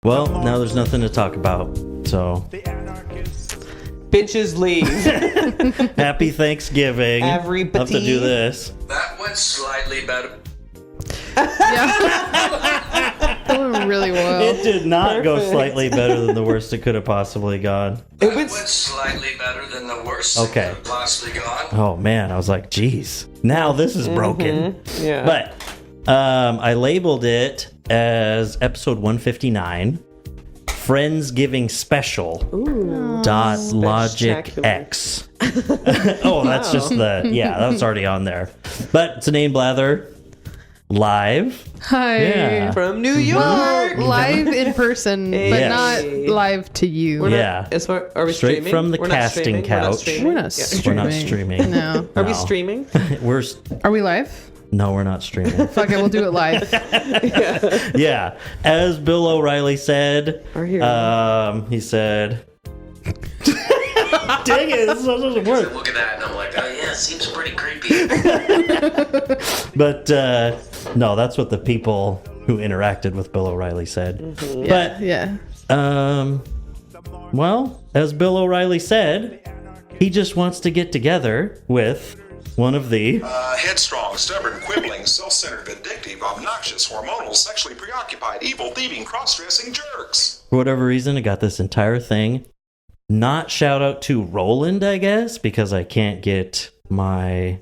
Well, now there's nothing to talk about, so... Bitches leave. Happy Thanksgiving. Everybody. I'll have to do this. That went slightly better. That went really well. It did not go slightly better than the worst it could have possibly gone. That went slightly better than the worst it could have possibly gone. Oh, man. I was like, geez. Now this is broken. Yeah. But I labeled it as episode 159. Friendsgiving Special. Ooh. Dot Logic X. Oh, that's just that's already on there. But it's a name blather. Live. Hi. Yeah. From New York. Live in person, but not live to you. Yeah. Are we Straight streaming? from the We're not casting streaming? couch. We're not We're not streaming. No. Are we streaming? Are we live? No, we're not streaming. Fuck it, we'll do it live. Yeah. As Bill O'Reilly said, he said, dang it, this doesn't work. Look at that, and I'm like, oh yeah, seems pretty creepy. But no, that's what the people who interacted with Bill O'Reilly said. Mm-hmm. But well, as Bill O'Reilly said, he just wants to get together with one of the headstrong, stubborn, quibbling, self-centered, vindictive, obnoxious, hormonal, sexually preoccupied, evil, thieving, cross-dressing jerks. For whatever reason, I got this entire thing. Not shout out to Roland, I guess, because I can't get my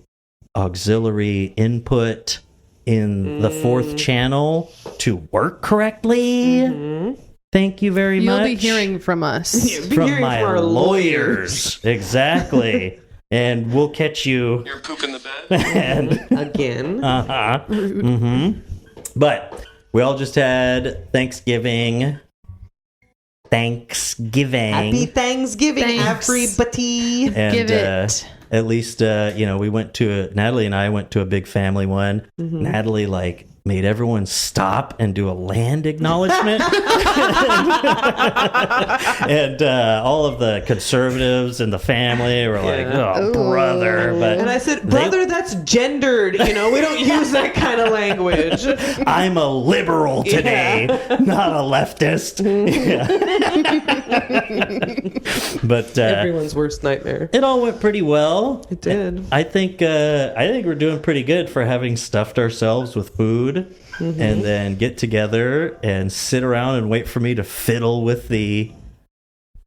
auxiliary input in the fourth channel to work correctly. Thank you very much. You'll be hearing from us. From my lawyers. Exactly. And we'll catch you. You're pooping the bed? And Again. But we all just had Thanksgiving. Happy Thanksgiving, everybody. And Give it. at least, we went to Natalie and I went to a big family one. Natalie, made everyone stop and do a land acknowledgement. And all of the conservatives in the family were like, oh, brother. But and I said, brother, that's gendered. We don't use that kind of language. I'm a liberal today, not a leftist. But everyone's worst nightmare. it all went pretty well. It did. I think we're doing pretty good for having stuffed ourselves with food and then get together and sit around and wait for me to fiddle with the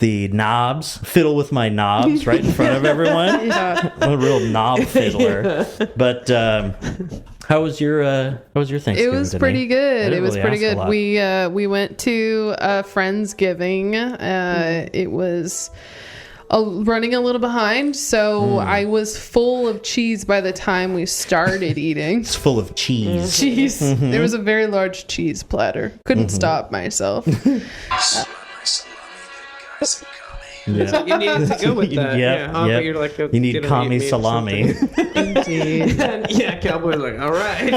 knobs, fiddle with my knobs right in front of everyone. I'm a real knob fiddler. But how was your Thanksgiving? It was pretty good. It was pretty good. We We went to Friendsgiving. It was running a little behind, so I was full of cheese by the time we started eating. It's full of cheese. Cheese. There was a very large cheese platter. Couldn't stop myself. Yeah. You need to go with that. Yep. You're like You need commie salami. Indeed. Yeah, Cowboy's like, all right.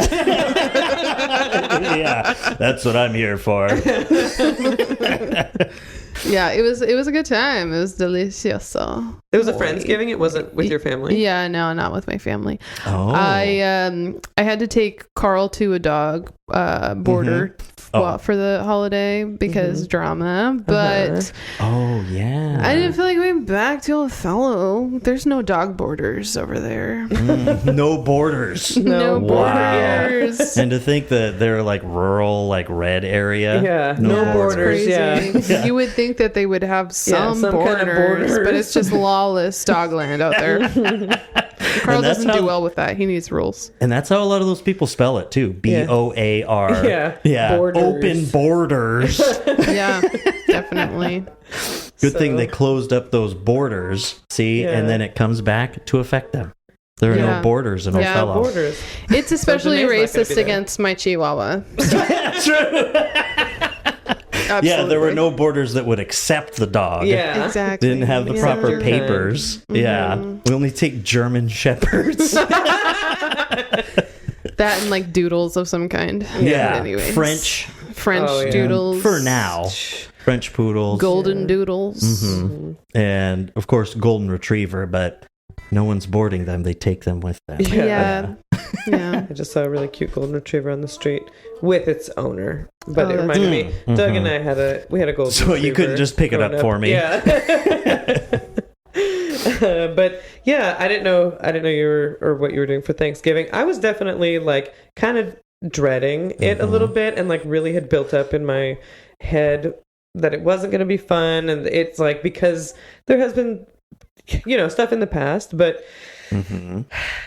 Yeah, that's what I'm here for. Yeah, it was a good time. It was delicioso. It was a Friendsgiving? It wasn't with your family? Yeah, no, not with my family. Oh. I had to take Carl to a dog border for the holiday because drama, but Oh, yeah. I didn't feel like going back to Othello. There's no dog borders over there. No borders. No Wow. borders. And to think that they're rural, red area. Yeah, No no borders. borders. Crazy. Yeah. You would think that they would have some, some kind of borders, but borders. it's just lawless dogland out there. Carl that's doesn't how- do well with that. He needs rules. And that's how a lot of those people spell it, too. B-O-A-R. Yeah. Yeah. Borders. Open borders. Yeah, definitely. Good thing they closed up those borders. See? Yeah. And then it comes back to affect them. There are no Yeah. borders in Yeah, Othello. Borders. It's especially Danae's not gonna racist be there. against my Chihuahua. Yeah, there were no borders that would accept the dog. Yeah. Exactly. Didn't have the proper Your papers. Mm-hmm. Yeah. We only take German shepherds. That and doodles of some kind. Yeah. Anyways. French Doodles. for now. French poodles. Golden doodles. And of course golden retriever, but no one's boarding them. They take them with them. Yeah. Yeah. I just saw a really cute golden retriever on the street with its owner. But it reminded me, Doug and I had a golden retriever. So you couldn't just pick it up for me. Yeah. But yeah, I didn't know you were, or what you were doing for Thanksgiving. I was definitely like kind of dreading it a little bit, and like really had built up in my head that it wasn't going to be fun. And it's like, because there has been, stuff in the past, but I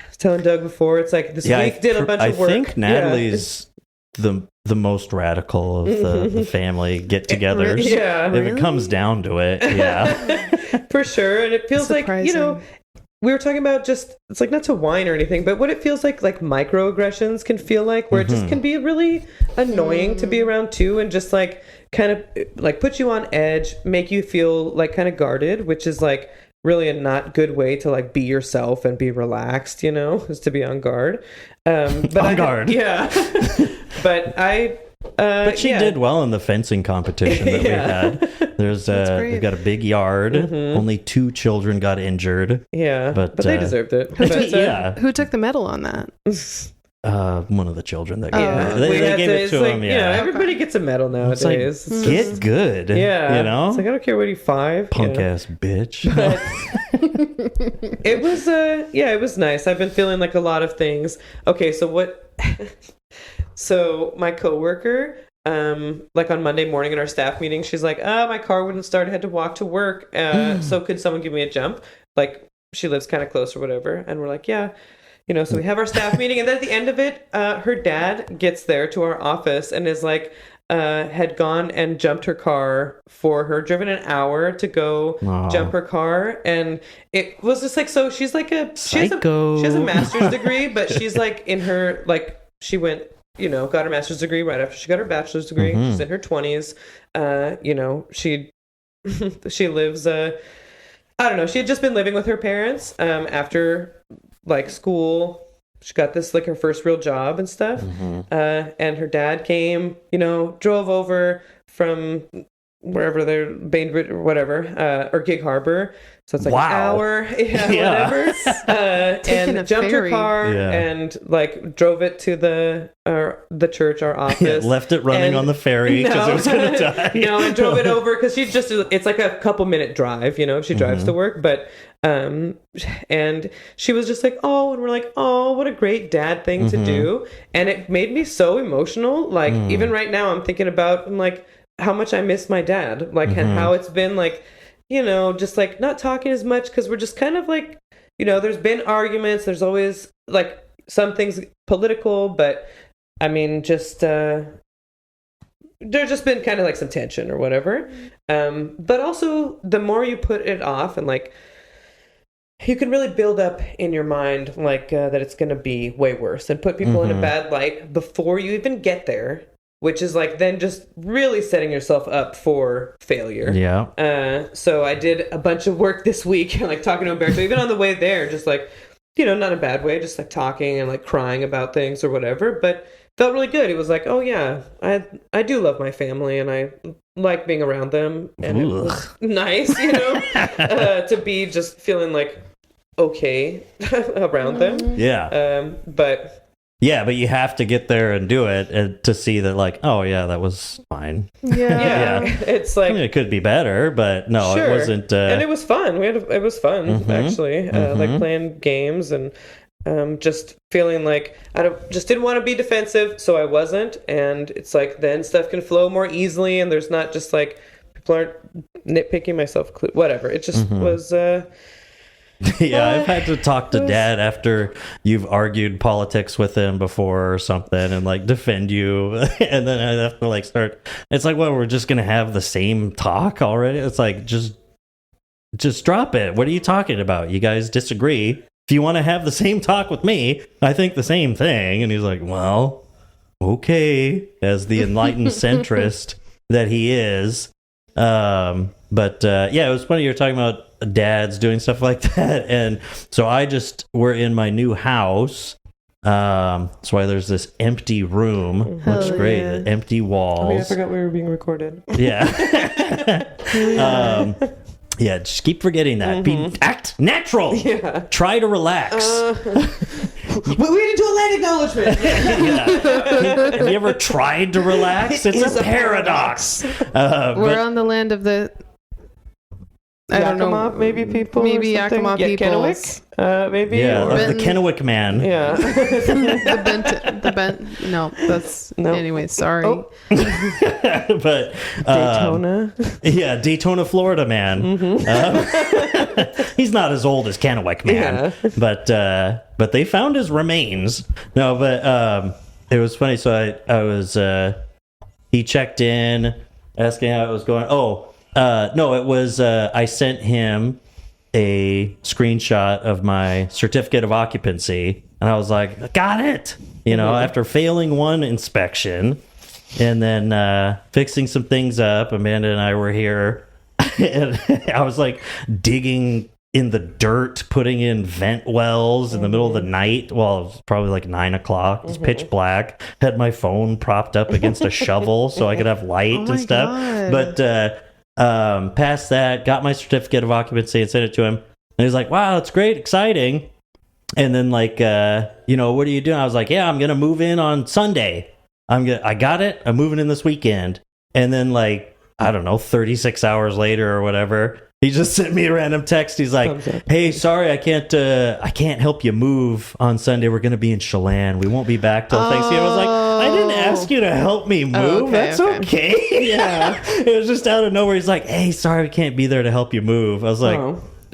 was telling Doug before, it's like this week did a bunch of work. I think Natalie's the most radical of the family get-togethers. Yeah. If it comes down to it, yeah. For sure. And it feels Surprising. like, we were talking about just, it's like not to whine or anything, but what it feels like microaggressions can feel like, where it just can be really annoying to be around too, and just like kind of like put you on edge, make you feel like kind of guarded, which is like really a not good way to like be yourself and be relaxed, is to be on guard. But on guard. Yeah. But she did well in the fencing competition that we had. There's we've got a big yard. Only 2 children got injured. Yeah, but they deserved it. Who took the medal on that? One of the children that got Yeah, they gave it to him. Everybody gets a medal nowadays. It's like, get good. Yeah, it's like, I don't care what you 5. Punk ass bitch. But it was it was nice. I've been feeling like a lot of things. Okay, so what? So my coworker, like on Monday morning in our staff meeting, she's like, my car wouldn't start. I had to walk to work. So could someone give me a jump? Like, she lives kind of close or whatever. And we're like, yeah. So we have our staff meeting. And then at the end of it, her dad gets there to our office and is like, had gone and jumped her car for her, driven an hour to go jump her car. And it was just like, so she's like she has a master's degree, but she's like in her, like, she went, got her master's degree right after she got her bachelor's degree. She's in her 20s. She lives, I don't know. She had just been living with her parents after like school. She got this like her first real job and stuff. And her dad came, drove over from wherever they're Bainbridge or whatever, or Gig Harbor. So it's like an hour, whatever. And jumped her car and like drove it to the church, our office. Left it running on the ferry because it was going to die. And drove it over because it's like a couple minute drive, if she drives to work. But, and she was just like, oh, and we're like, oh, what a great dad thing to do. And it made me so emotional. Like, even right now, I'm thinking about, like, how much I miss my dad, like, and how it's been like, just like not talking as much because we're just kind of like, there's been arguments. There's always like some things political, but I mean, just there's just been kind of like some tension or whatever. But also the more you put it off and like, you can really build up in your mind like that it's going to be way worse and put people in a bad light before you even get there. Which is like then just really setting yourself up for failure. Yeah. So I did a bunch of work this week, like talking to Umberto, even on the way there, just like, not in a bad way, just like talking and like crying about things or whatever. But felt really good. It was like, oh yeah, I do love my family and I like being around them. And it was nice, to be just feeling like okay around them. Yeah. But you have to get there and do it and to see that, like, oh yeah, that was fine. Yeah. It's like, it could be better, but no, it wasn't. And it was fun. It was fun actually, like playing games and just feeling like just didn't want to be defensive, so I wasn't. And it's like then stuff can flow more easily, and there's not just like people aren't nitpicking myself. Whatever. It just was. I've had to talk to Dad after you've argued politics with him before or something and like defend you, and then I have to like start. It's like, well, we're just gonna have the same talk already. It's like just drop it. What are you talking about? You guys disagree. If you want to have the same talk with me, I think the same thing. And he's like, well, okay, as the enlightened centrist that he is. But it was funny. You're talking about dads doing stuff like that, and so we're in my new house. That's why there's this empty room. Looks great. Empty walls. I forgot we were being recorded. Yeah. Just keep forgetting that. Act natural. Yeah. Try to relax. We didn't do a land acknowledgement. Have you ever tried to relax? It's a paradox. We're on the land of the... I don't know. Maybe people. Maybe Yakima peoples. Kennewick? Maybe. Yeah, Or, the Kennewick man. yeah. the bent. No, that's... No. Anyway, sorry. Oh. But Daytona. Yeah, Daytona, Florida man. He's not as old as Kennewick man, but they found his remains. No, but it was funny. So I was he checked in, asking how it was going. No, it was I sent him a screenshot of my certificate of occupancy, and I was like, got it. After failing one inspection. And then fixing some things up, Amanda and I were here, and I was like digging in the dirt, putting in vent wells in the middle of the night. Well, it was probably like 9 o'clock. It was pitch black. Had my phone propped up against a shovel so I could have light and stuff. God. But past that, got my certificate of occupancy and sent it to him. And he was like, wow, that's great, exciting. And then like, what are you doing? I was like, yeah, I'm going to move in on Sunday. I got it. I'm moving in this weekend. And then like, I don't know, 36 hours later or whatever, he just sent me a random text. He's like, hey, sorry, I can't help you move on Sunday. We're going to be in Chelan. We won't be back till Thanksgiving. I was like, I didn't ask you to help me move. That's okay. Yeah. It was just out of nowhere. He's like, hey, sorry, I can't be there to help you move. I was like,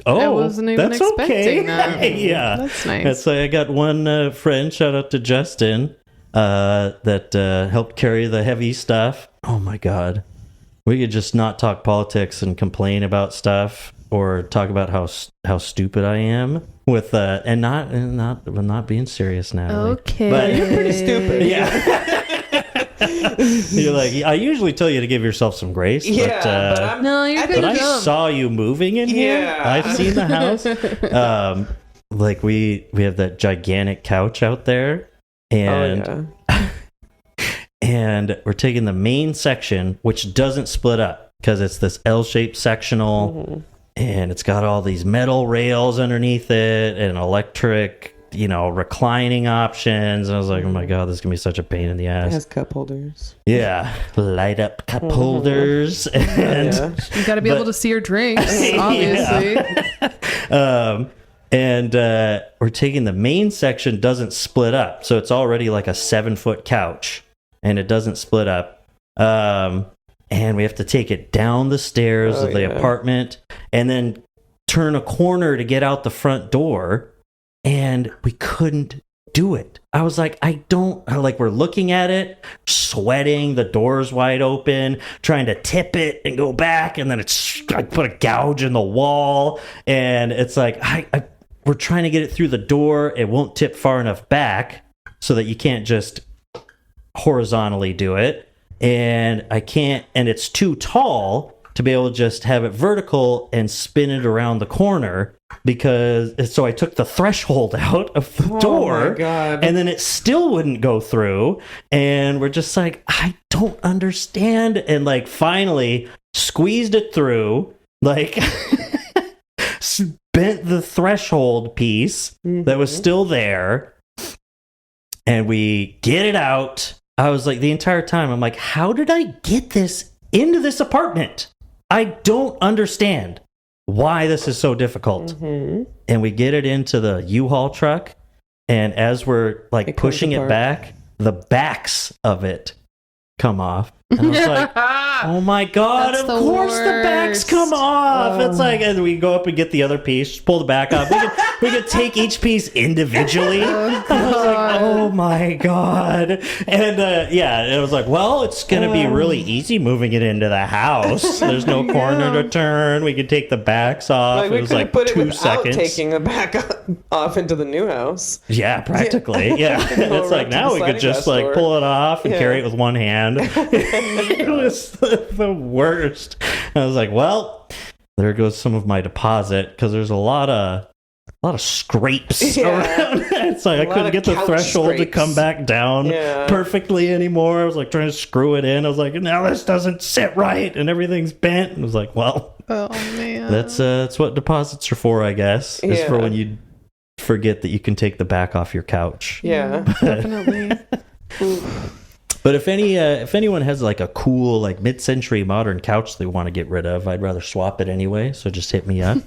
I wasn't even that's expecting okay. that. Yeah. That's nice. And so I got one friend, shout out to Justin, that helped carry the heavy stuff. Oh my God. We could just not talk politics and complain about stuff, or talk about how stupid I am with and not being serious now. Okay. But You're pretty stupid. Yeah. You're like, I usually tell you to give yourself some grace. Yeah, but I'm, No, you're good. but I saw you moving in here. Yeah. I've seen the house. Like we have that gigantic couch out there, and and we're taking the main section, which doesn't split up because it's this L-shaped sectional, and it's got all these metal rails underneath it and electric, reclining options. And I was like, oh my God, this is gonna be such a pain in the ass. It has cup holders. Yeah, light up cup holders, and You got to be able to see your drinks, obviously. And we're taking the main section, doesn't split up, so it's already like a 7-foot couch, and it doesn't split up. And we have to take it down the stairs of the apartment, and then turn a corner to get out the front door, and we couldn't do it. I was like, we're looking at it, sweating, the door's wide open, trying to tip it and go back, and then I put a gouge in the wall, and it's like, we're trying to get it through the door. It won't tip far enough back so that you can't just horizontally do it. And I can't, and it's too tall to be able to just have it vertical and spin it around the corner, so I took the threshold out of the door, my God. and then it still wouldn't go through. And we're just like, I don't understand. And like finally squeezed it through, like bent the threshold piece that was still there, and we get it out. I was like, the entire time, I'm like, how did I get this into this apartment? I don't understand why this is so difficult. And we get it into the U-Haul truck, and as we're like pushing it back, the backs of it come off. And I was like, oh my God, That's of the course the backs worst. come off. It's like, and we go up and get the other piece, pull the back off. We could take each piece individually. I was like, oh my God. And it was like, well, it's going to be really easy moving it into the house. There's no corner to turn. We could take the backs off. Like, It we was could like have put it 2 without seconds. taking the back off into the new house. Yeah, practically. Yeah. It's right like to now the we could sliding just glass like door. pull it off and Yeah. carry it with one hand. It was the worst. I was like, well, there goes some of my deposit, because there's a lot of scrapes around. It's like I couldn't of get the couch threshold to scrapes. come back down Yeah. perfectly anymore. I was like trying to screw it in. I was like, now this doesn't sit right, and everything's bent. And I was like, well, Oh man. that's what deposits are for, I guess. Is for Yeah. when you forget that you can take the back off your couch. Yeah. Definitely. But if anyone has like a cool like mid-century modern couch they want to get rid of, I'd rather swap it anyway. So just hit me up.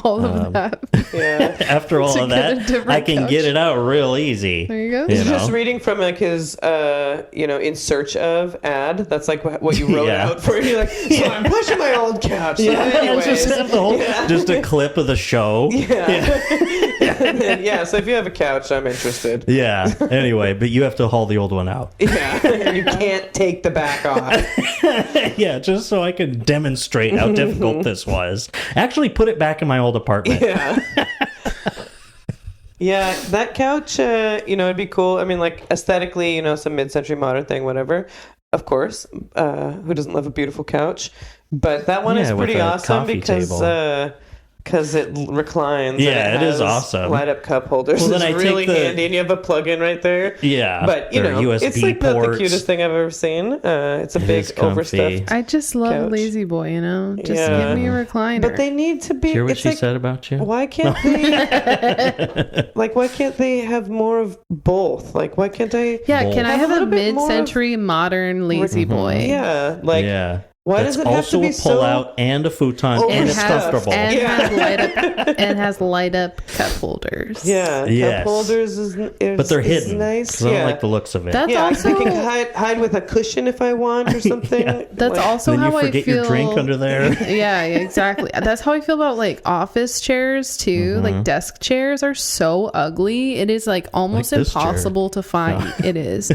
All of that. Yeah. After all To of get a that, different I can couch. get it out real easy. There you go. You know? Just reading from like his, in search of ad. That's like what you wrote Yeah. out for. You're like, so I'm pushing my old couch. So Yeah, anyways, just have the whole, just a clip of the show. And then, so if you have a couch, I'm interested. Yeah. Anyway, but you have to haul the old one out. Yeah, and you can't take the back off. Yeah, just so I can demonstrate how difficult this was. Actually, put it back in my old apartment. Yeah. Yeah, that couch, it'd be cool. I mean, like, aesthetically, some mid-century modern thing, whatever. Of course. Who doesn't love a beautiful couch? But that one is with pretty a awesome coffee table. because it reclines. Yeah, and it is has awesome. Light-up cup holders. Well, then It's I take really the- handy, and you have a plug-in right there. Yeah, But, there are USB it's like not the ports. cutest thing I've ever seen. It's a It big, is comfy. overstuffed. I just love Couch. a lazy boy, Just Yeah. give me a recliner. But they need to be... Hear what it's she like, said about you? Why can't they... why can't they have more of both? Like, why can't I... yeah, can I Have a have a little bit more of- mid-century modern lazy boy? Yeah, like... Yeah. Why That's does it have also to be a so pull-out and a futon, and it's overstuffed? comfortable. And Yeah. has light up cup holders. Yeah, Yes. cup holders is But they're hidden. nice. 'Cause I don't like the looks of it. That's Yeah, also I can hide with a cushion if I want or something. Yeah. that's Like, also then you how I forget feel. your drink under there. Yeah, exactly. That's how I feel about like office chairs too. Like desk chairs are so ugly. It is like almost Like this chair. impossible to find. It is,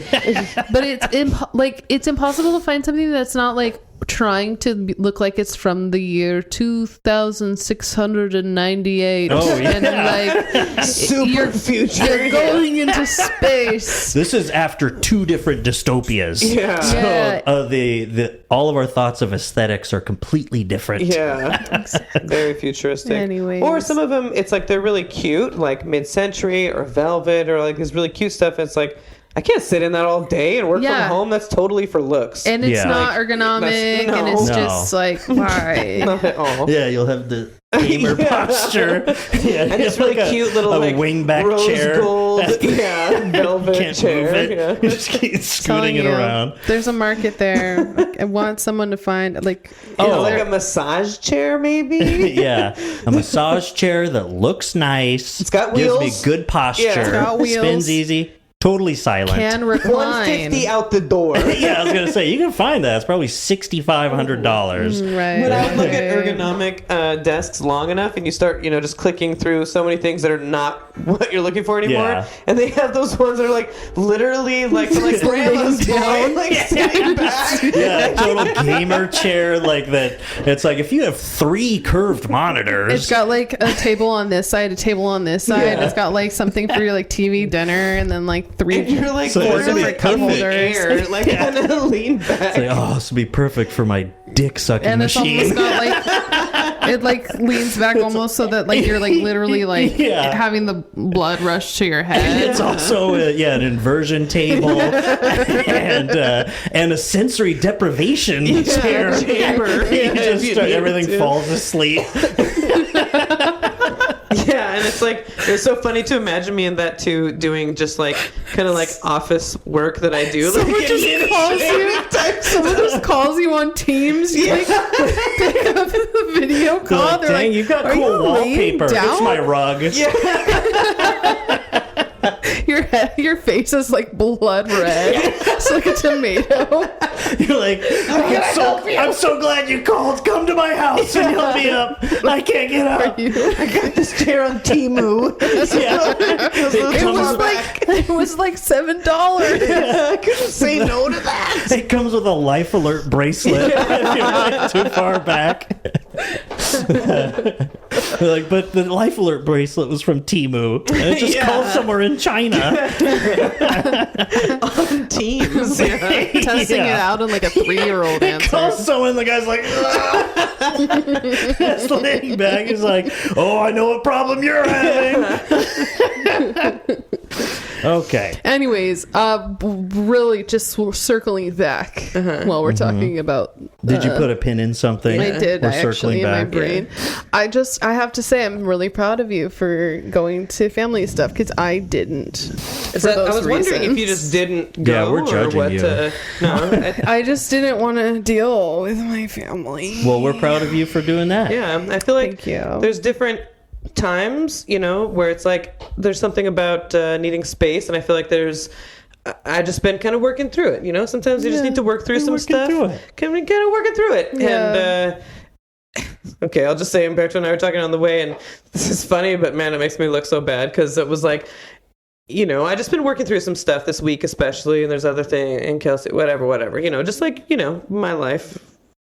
but it's impossible to find something that's not like trying to look like it's from the year 2698. Oh, yeah. And like super future. you're going into space. This is after two different dystopias. Yeah. So Yeah. the all of our thoughts of aesthetics are completely different. Yeah, very futuristic. Anyways. Or some of them, it's like they're really cute, like mid-century or velvet or like this really cute stuff. It's like I can't sit in that all day and work Yeah. from home. That's totally for looks. And it's Yeah. not ergonomic, and it's No. just like, why? Not at all. Yeah, you'll have the gamer posture. Yeah, And it's really cute little a like wingback rose chair. gold, velvet Can't chair. move it. Yeah. You just keep scooting Telling it you, around. there's a market there. I want someone to find like. Oh. Like a massage chair, maybe. Yeah, a massage chair that looks nice. It's got gives wheels. me good posture. Yeah, it's got wheels. Spins easy. Totally silent. Can recline. $150 out the door. Yeah, I was gonna say you can find that. It's probably $6,500. Right. But I would look at right. ergonomic desks long enough, and you start, just clicking through so many things that are not what you're looking for anymore. Yeah. And they have those ones that are like literally like grandma's boy, like sitting back. Yeah, a total gamer chair like that. It's like if you have 3 curved monitors. It's got like a table on this side, a table on this side. Yeah. It's got like something for your like TV dinner, and then like And 3 you're like So four it's gonna be different cup perfect. holders, like kind of lean back. It's like, oh, this would be perfect for my dick sucking and it's machine. almost got like it like leans back almost so that like you're like literally like Yeah. having the blood rush to your head. It's also an inversion table and a sensory deprivation chair. chamber. You just if you start, need everything to. falls asleep. Yeah, and it's like it's so funny to imagine me in that too, doing just like kind of like office work that I do. Someone like, just calls you. Someone just calls you on Teams. You like pick up the video They're call. like, They're dang, like, you've got "Are cool you laying wallpaper. It's down?" my rug. Your face is like blood red. It's like a tomato. You're like, I'm so glad you called. Come to my house and help me up. I can't get up. I got this chair on Temu. It was like $7. I couldn't say no to that. It comes with a life alert bracelet if you're like too far back. Like, but the life alert bracelet was from Temu. And it just called somewhere in China. On Teams. Yeah. Testing it out on like a 3-year-old Call answer. someone, the guy's like, just laying back. He's like, oh, I know what problem you're having. Okay. Anyways, really just circling back while we're talking about. Did you put a pin in something? I did. We're I actually circling in my back. brain. I have to say I'm really proud of you for going to family stuff because I didn't. I was wondering if you just didn't go. Yeah, we're judging or what you. No, I just didn't want to deal with my family. Well, we're proud of you for doing that. yeah, I feel like Thank you. there's different times, where it's like there's something about needing space, and I feel like I just been kind of working through it. Sometimes you just need to work through some stuff. Kind of working through it, Yeah. and okay, I'll just say Umberto and I were talking on the way, and this is funny, but man, it makes me look so bad because it was like. I just been working through some stuff this week, especially, and there's other thing and Kelsey, whatever, just like, my life,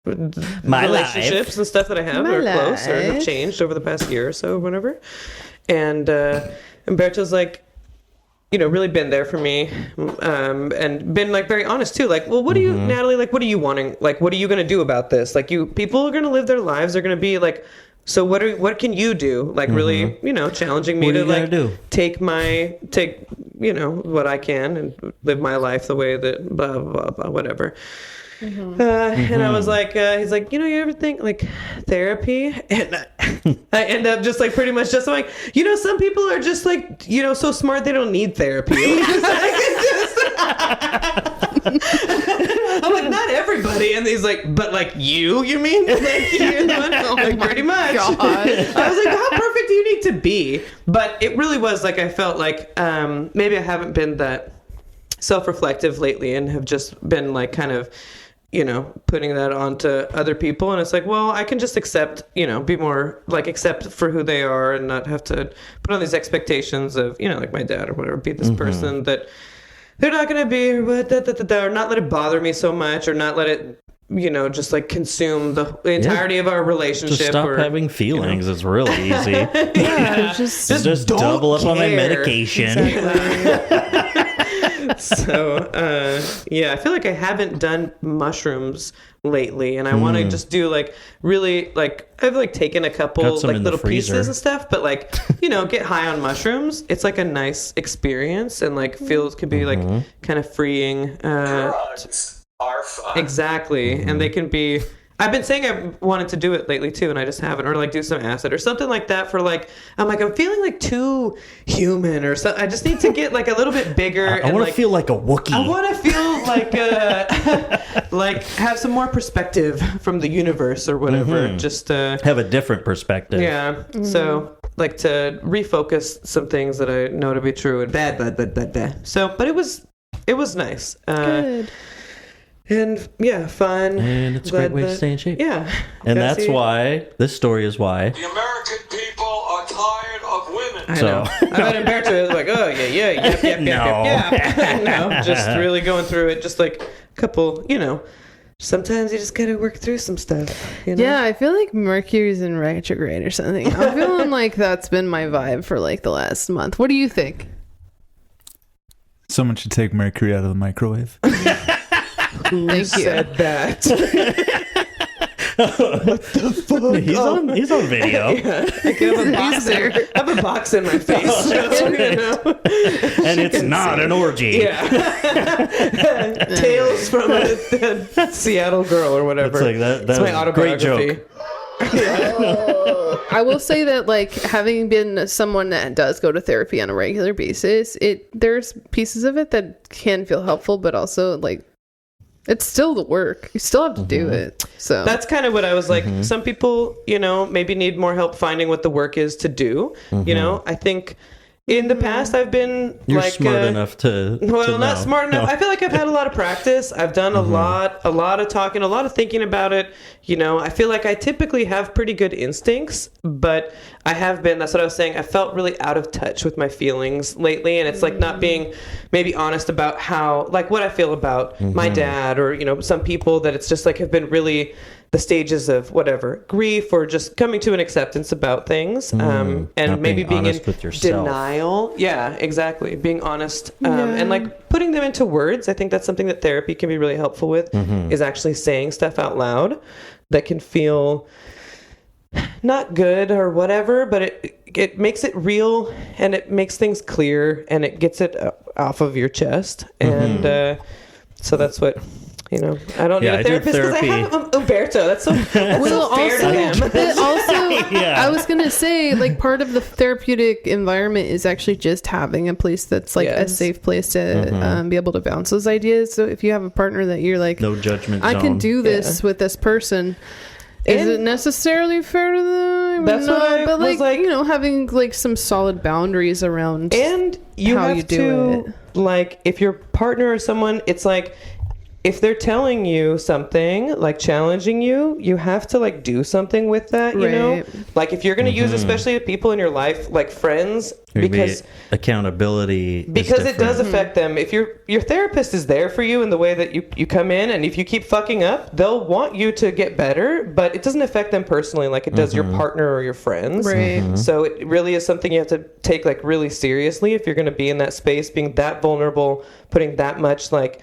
relationships and stuff that I have are close or have changed over the past year or so, or whatever. And Umberto's like, really been there for me, and been like very honest too. Like, well, what do you, Natalie? Like, what are you wanting? Like, what are you gonna do about this? Like, people are gonna live their lives. They're gonna be like. So what can you do? Like really, challenging me to like take what I can and live my life the way that blah blah blah whatever. And I was like, he's like, you ever think like therapy? And I end up just like pretty much just like, some people are just like, so smart they don't need therapy. I'm like, not everybody. And he's like, but like you mean? Like, like pretty much. God. I was like, how perfect do you need to be? But it really was like, I felt like maybe I haven't been that self-reflective lately and have just been like kind of, putting that onto other people. And it's like, well, I can just accept, be more like accept for who they are and not have to put on these expectations of, like my dad or whatever, be this person that they're not going to be, or not let it bother me so much, or not let it, just like consume the entirety of our relationship. Just stop having feelings. It's really easy. Yeah, just double up on my medication. Exactly. So, I feel like I haven't done mushrooms lately, and I want to just do like really like I've like taken a couple like little pieces and stuff, but like get high on mushrooms. It's like a nice experience and like could be like kind of freeing. Drugs are fun. Exactly, and they can be. I've been saying I wanted to do it lately too, and I just haven't, or like do some acid or something like that for like, I'm feeling like too human or something. I just need to get like a little bit bigger. I want to feel like a Wookiee. I want to feel like, like have some more perspective from the universe or whatever. Just have a different perspective. Yeah. So like to refocus some things that I know to be true and bad. So, but it was nice. good. And fun. And it's a great way to stay in shape. Yeah. And that's why, this story is why. The American people are tired of women. I know. I bet Umberto is like, oh, yep. No, just really going through it. Just like a couple, sometimes you just got to work through some stuff. Yeah, I feel like Mercury's in retrograde or something. I'm feeling like that's been my vibe for like the last month. What do you think? Someone should take Mercury out of the microwave. Who said that? What the fuck? He's on video. I have a box in my face. And it's not an orgy. Yeah. Tales from a Seattle girl or whatever. It's like that's my autobiography. Great joke. I will say that like having been someone that does go to therapy on a regular basis, there's pieces of it that can feel helpful, but also like it's still the work. You still have to do it. So that's kind of what I was like. Some people, maybe need more help finding what the work is to do. I think in the past I've been You're smart enough to not know. smart enough. No. I feel like I've had a lot of practice. I've done a lot of talking, a lot of thinking about it. I feel like I typically have pretty good instincts, but I have been, that's what I was saying, I felt really out of touch with my feelings lately, and it's like not being maybe honest about how, like what I feel about my dad or, some people that it's just like have been really the stages of whatever, grief or just coming to an acceptance about things, and maybe being in denial. Yeah, exactly. Being honest, and like putting them into words. I think that's something that therapy can be really helpful with, is actually saying stuff out loud that can feel not good or whatever, but it makes it real and it makes things clear and it gets it off of your chest. And so that's what, you know, I don't need a therapist because I have Umberto. That's so fair to him. But also, I was going to say, like, part of the therapeutic environment is actually just having a place that's, like, a safe place to be able to bounce those ideas. So if you have a partner that you're like, no judgment I zone. can do this with this person. Is it necessarily fair to them? That's what I but was like, you know, having like some solid boundaries around and you how have you to do it. Like, if your partner or someone, it's like, if they're telling you something, like challenging you, you have to like do something with that, you know? Like, if you're going to use, especially the people in your life, like friends, because accountability, because it does affect them. If your therapist is there for you in the way that you come in, and if you keep fucking up, they'll want you to get better, but it doesn't affect them personally like it does your partner or your friends. Right. So it really is something you have to take like really seriously if you're going to be in that space, being that vulnerable, putting that much like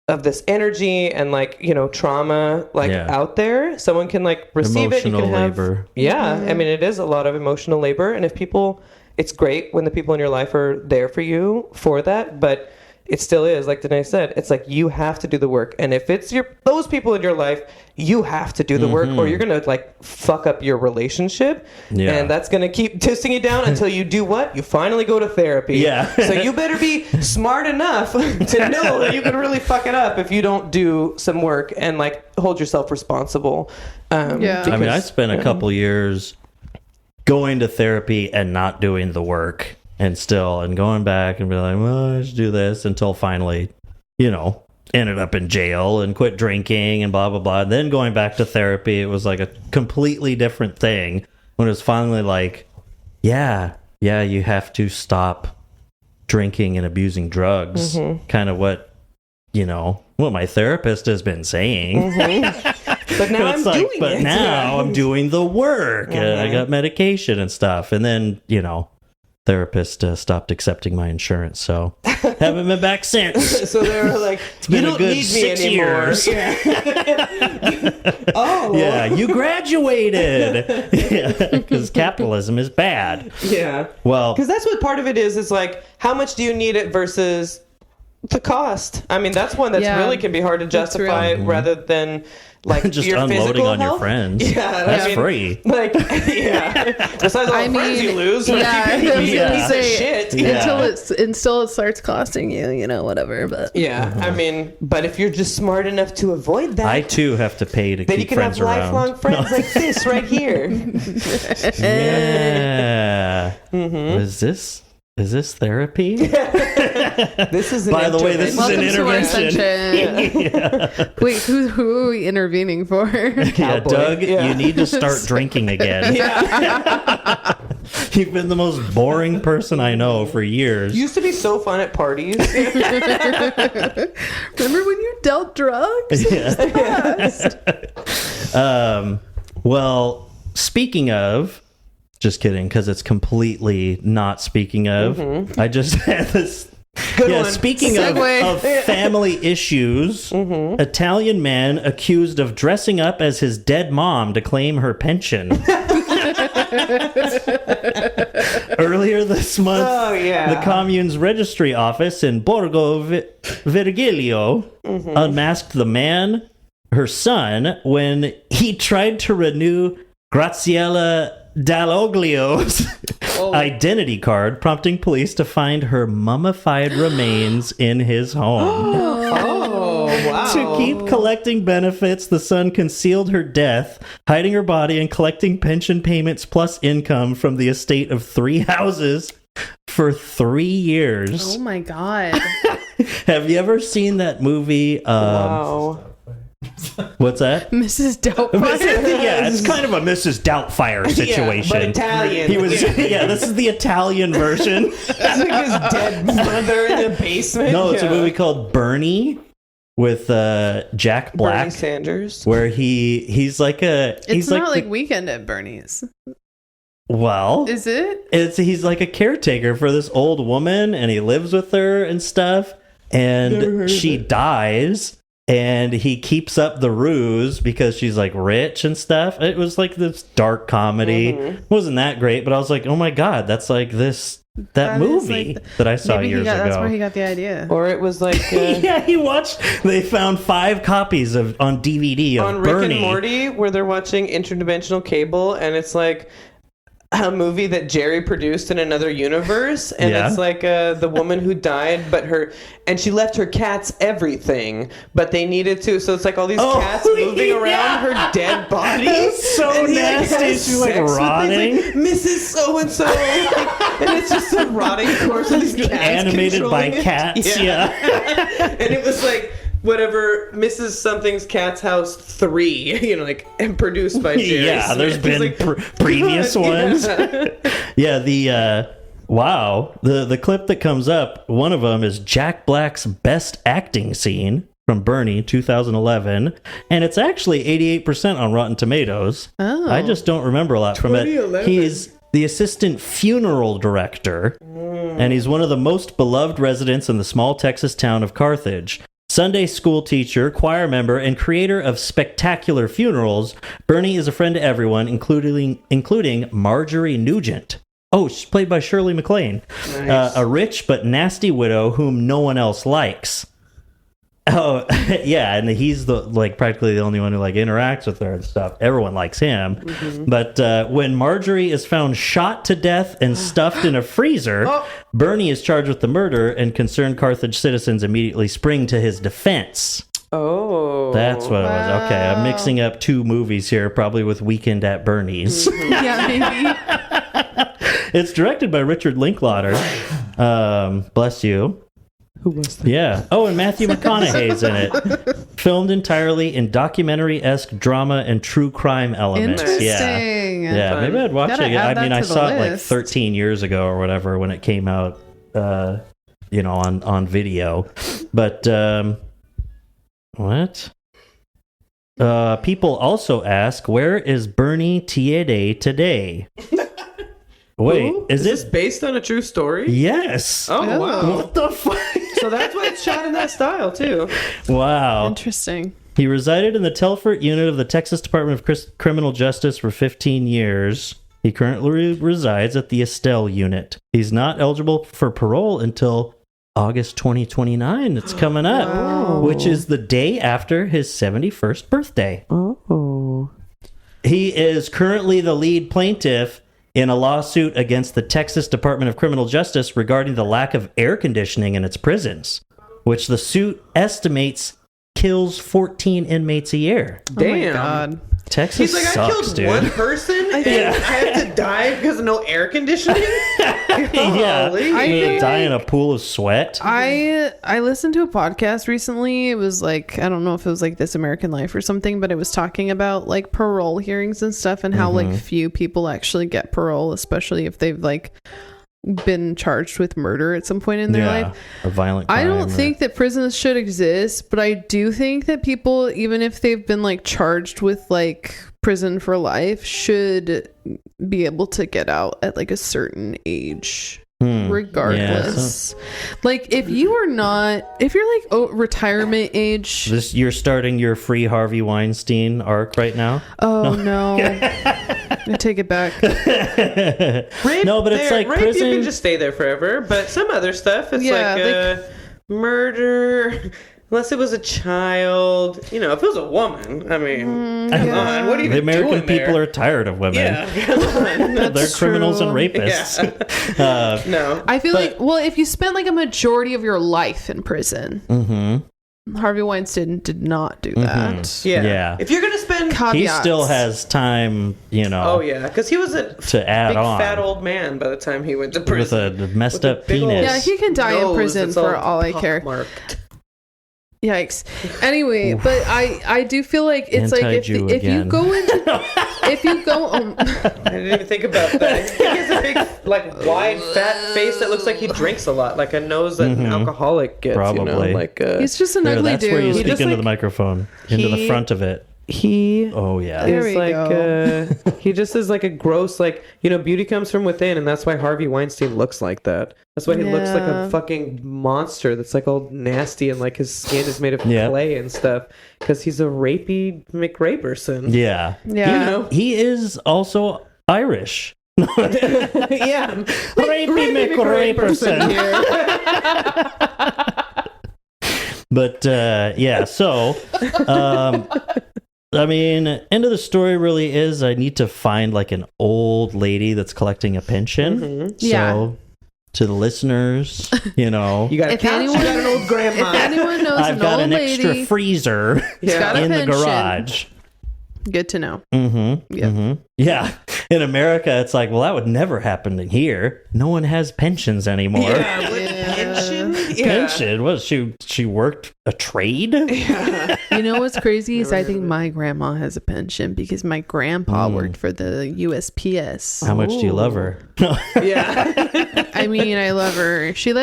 of this energy and like, you know, trauma like out there. Someone can like receive emotional it. You can labor. I mean, it is a lot of emotional labor, and if people, it's great when the people in your life are there for you for that, but it still is, like Danae said, it's like you have to do the work. And if it's those people in your life, you have to do the work, or you're gonna like fuck up your relationship, and that's gonna keep twisting you down until you do what? You finally go to therapy. So you better be smart enough to know that you could really fuck it up if you don't do some work and like hold yourself responsible. I mean, I spent a couple years going to therapy and not doing the work, and going back and be like, well, I should do this, until finally, you know, ended up in jail and quit drinking and blah, blah, blah. And then going back to therapy, it was like a completely different thing when it was finally like, you have to stop drinking and abusing drugs. Kind of what, you know, what my therapist has been saying. But now I'm doing it. But now I'm doing the work. And I got medication and stuff. And then, you know, therapist stopped accepting my insurance, so haven't been back since. So they were like, it's been a good 6 years. You graduated. Because capitalism is bad. Well, because that's what part of it is like, how much do you need it versus the cost? I mean, that's one that's really can be hard to justify, rather than like just your unloading on health. Your friends. That's free. Like, besides all the friends you lose, shit. until it starts costing you, you know, whatever. But I mean, but if you're just smart enough to avoid that, I too have to pay to then keep you can friends have around. lifelong friends like this right here. Is this therapy? This is by the way, this is an intervention. Wait, who are we intervening for? Doug, you need to start drinking again. You've been the most boring person I know for years. You used to be so fun at parties. Remember when you dealt drugs? Well, speaking of, just kidding, because it's completely not speaking of. I just had this. Speaking of family issues, Italian man accused of dressing up as his dead mom to claim her pension. Earlier this month, the commune's registry office in Borgo Vergilio unmasked the man, her son, when he tried to renew Graziella Dalloglio's identity card, prompting police to find her mummified remains in his home. To keep collecting benefits, the son concealed her death, hiding her body and collecting pension payments plus income from the estate of 3 houses for 3 years. Oh my God. Have you ever seen that movie? What's that? Mrs. Doubtfire. It's kind of a Mrs. Doubtfire situation. But Italian. He was. This is the Italian version. It's like his dead mother in the basement. No, it's a movie called Bernie with Jack Black. Bernie Sanders. Where he's like a. It's not like Weekend at Bernie's. Well, is it? He's like a caretaker for this old woman, and he lives with her and stuff. And she dies. And he keeps up the ruse because she's like rich and stuff. It was like this dark comedy. It wasn't that great, but I was like, oh my God, that's like this that movie that I saw years ago. That's where he got the idea. Or it was like yeah, he watched. They found 5 copies on DVD of on Bernie. Rick and Morty, where they're watching interdimensional cable, and it's like a movie that Jerry produced in another universe, and it's like the woman who died, and she left her cats everything, but they needed to, so it's like all these cats moving around her dead body. It's so nasty. She's like rotting. Like, Mrs. So-and-so. And it's just a rotting corpse of these cats. Animated by cats, yeah. And it was like, whatever, Mrs. Something's Cat's House 3, and produced by Jerry Yeah, Smith. there's been previous ones. Yeah, the clip that comes up, one of them is Jack Black's best acting scene from Bernie 2011, and it's actually 88% on Rotten Tomatoes. Oh. I just don't remember a lot from it. 2011. He's the assistant funeral director, and he's one of the most beloved residents in the small Texas town of Carthage. Sunday school teacher, choir member, and creator of spectacular funerals, Bernie is a friend to everyone, including Marjorie Nugent. Oh, she's played by Shirley MacLaine. Nice. A rich but nasty widow whom no one else likes. Oh, yeah, and he's practically the only one who interacts with her and stuff. Everyone likes him. Mm-hmm. But when Marjorie is found shot to death and stuffed in a freezer, Bernie is charged with the murder, and concerned Carthage citizens immediately spring to his defense. Oh. That's what it was. Okay, I'm mixing up 2 movies here, probably with Weekend at Bernie's. Yeah, maybe. It's directed by Richard Linklater. Bless you. Who was that? Yeah. Oh, and Matthew McConaughey's in it. Filmed entirely in documentary-esque drama and true crime elements. Interesting. Yeah, maybe I'd watch Gotta it again. add I mean, that I to the saw it list. 13 years ago or whatever when it came out, on video. But, what? People also ask, where is Bernie Tiede today? Wait, Who? is this it based on a true story? Yes. Oh, wow. What the fuck? So that's why it's shot in that style, too. Wow. Interesting. He resided in the Telford unit of the Texas Department of Criminal Justice for 15 years. He currently resides at the Estelle unit. He's not eligible for parole until August 2029. It's coming up, Wow. which is the day after his 71st birthday. Oh. He is currently the lead plaintiff in a lawsuit against the Texas Department of Criminal Justice regarding the lack of air conditioning in its prisons, which the suit estimates kills 14 inmates a year. Damn. Oh my God. Texas He's like, I sucks, killed dude. one person and I have to die because of no air conditioning? Yeah, Golly. I feel die in a pool of sweat. I listened to a podcast recently. It was I don't know if it was This American Life or something, but it was talking about parole hearings and stuff, and how few people actually get parole, especially if they've been charged with murder at some point in their life. Or violent crime. I don't think that prisons should exist, but I do think that people, even if they've been charged with prison for life, should be able to get out at a certain age. Regardless, if you're retirement age, you're starting your free Harvey Weinstein arc right now. Oh no, I take it back. Rape, No, but it's rape, prison. you can just stay there forever, but some other stuff, it's murder. Unless it was a child, if it was a woman, I mean, come on, what are you The American doing there? people are tired of women. Yeah, come on. They're criminals and true. rapists. No. I feel if you spend a majority of your life in prison, Harvey Weinstein did not do that. Yeah. If you're gonna spend, He still has time, oh yeah, because he was a to add big on fat old man by the time he went to with prison. a messed With a up big old- penis. Yeah, he can die in Nose prison that's for all I care. pockmarked. Yikes. Anyway, but I do feel it's Anti-Jew if you again. go into if you go I didn't even think about that. He has a big, wide, fat face that looks like he drinks a lot, like a nose that an alcoholic gets. Probably. he's just an There, ugly that's dude. where you He speak just, into the microphone, into the he- front of it. He Oh yeah. There is we go. he just is a gross, beauty comes from within, and that's why Harvey Weinstein looks like that. That's why he looks like a Yeah. fucking monster that's all nasty and his skin is made of Yeah. clay and stuff, because he's a rapey McRaperson. Yeah. Yeah. You know? He is also Irish. Yeah. Rapey McRaperson. But yeah, so I mean, end of the story really is I need to find like an old lady that's collecting a pension. So Yeah. to the listeners, you know, You got a If couch, anyone- you got an old grandma. If anyone knows I've an got old an extra lady, freezer got a in the pension. garage. good to know. Yeah. In America, it's like, well, that would never happen in here. No one has pensions anymore. Yeah, with pension. Yeah. Pension? What? She worked a trade? You know what's crazy is I think my grandma has a pension because my grandpa worked for the USPS. How much do you love her? Yeah. I mean, I love her. She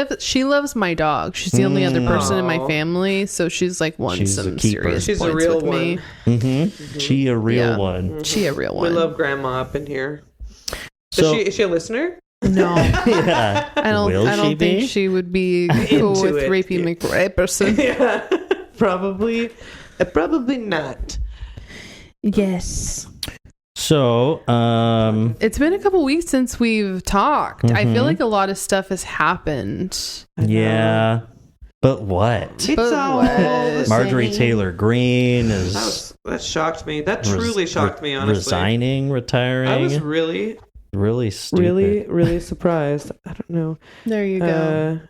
loves my dog. She's the only other person in my Aw. family, so she's like won She's a some keeper. serious She's a points real with me. She a real Yeah. one. She a real We one. love grandma up in here. So, Is she a listener? No, yeah. I don't. Will I don't she think be? she would be cool Into with it. Rapey McRaperson. Yeah. Probably not. Yes. So, It's been a couple weeks since we've talked. I Mm-hmm. feel like a lot of stuff has happened. yeah. But what? It's But all what? the Marjorie same. Taylor Greene is That shocked me. That truly shocked me, honestly. resigning, retiring. I was really, really stupid. really surprised. I don't know. There you go.